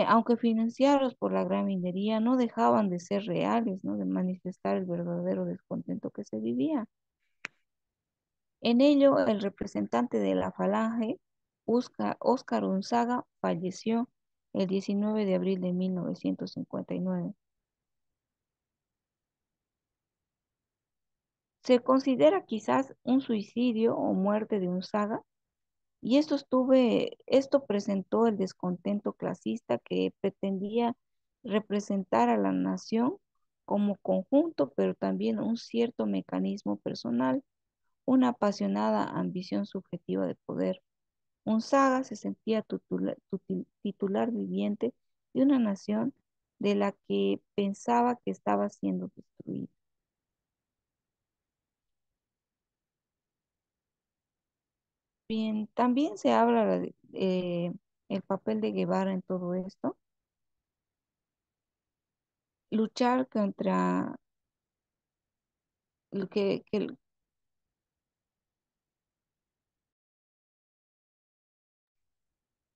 aunque financiados por la gran minería, no dejaban de ser reales, ¿no? De manifestar el verdadero descontento que se vivía. En ello, el representante de la Falange, Óscar Unzaga, falleció el 19 de abril de 1959. Se considera quizás un suicidio o muerte de Unzaga, y esto presentó el descontento clasista que pretendía representar a la nación como conjunto, pero también un cierto mecanismo personal, una apasionada ambición subjetiva de poder. Unzaga se sentía titular viviente de una nación de la que pensaba que estaba siendo destruida. Bien, también se habla de el papel de Guevara en todo esto, luchar contra lo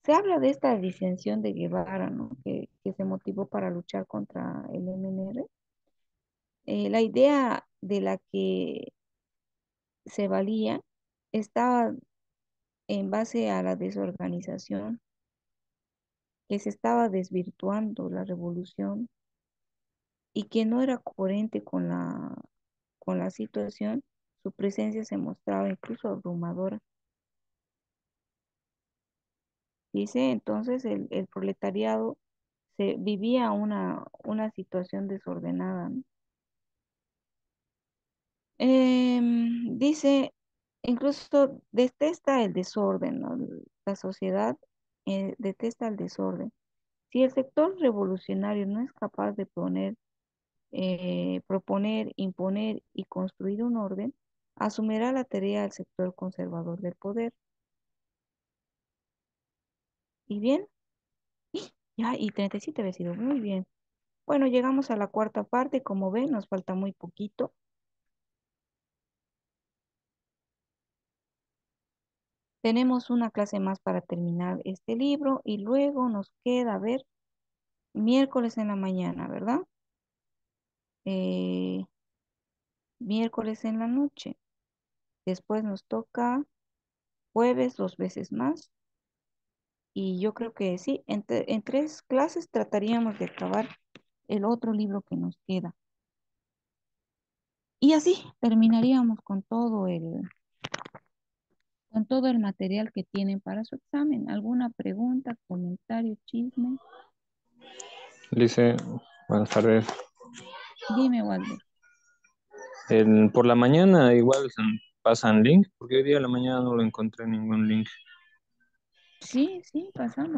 se habla de esta disensión de Guevara, ¿no? Que se motivó para luchar contra el MNR. La idea de la que se valía estaba en base a la desorganización, que se estaba desvirtuando la revolución y que no era coherente con la situación. Su presencia se mostraba incluso abrumadora. Dice entonces el proletariado se vivía una situación desordenada, ¿no? Dice, incluso detesta el desorden, ¿no? La sociedad detesta el desorden. Si el sector revolucionario no es capaz de proponer, imponer y construir un orden, asumirá la tarea del sector conservador del poder. ¿Y bien? Ya, y 37 había sido muy bien. Bueno, llegamos a la cuarta parte. Como ven, nos falta muy poquito. Tenemos una clase más para terminar este libro y luego nos queda, a ver, miércoles en la mañana, ¿verdad? eh, miércoles en la noche. Después nos toca jueves 2 veces más. Y yo creo que sí, en 3 clases trataríamos de acabar el otro libro que nos queda. Y así terminaríamos con todo el material que tienen para su examen. ¿Alguna pregunta, comentario, chisme? Dice, buenas tardes. Dime, Waldo. Por la mañana igual pasan link, porque hoy día a la mañana no lo encontré ningún link. Sí, sí, pasamos.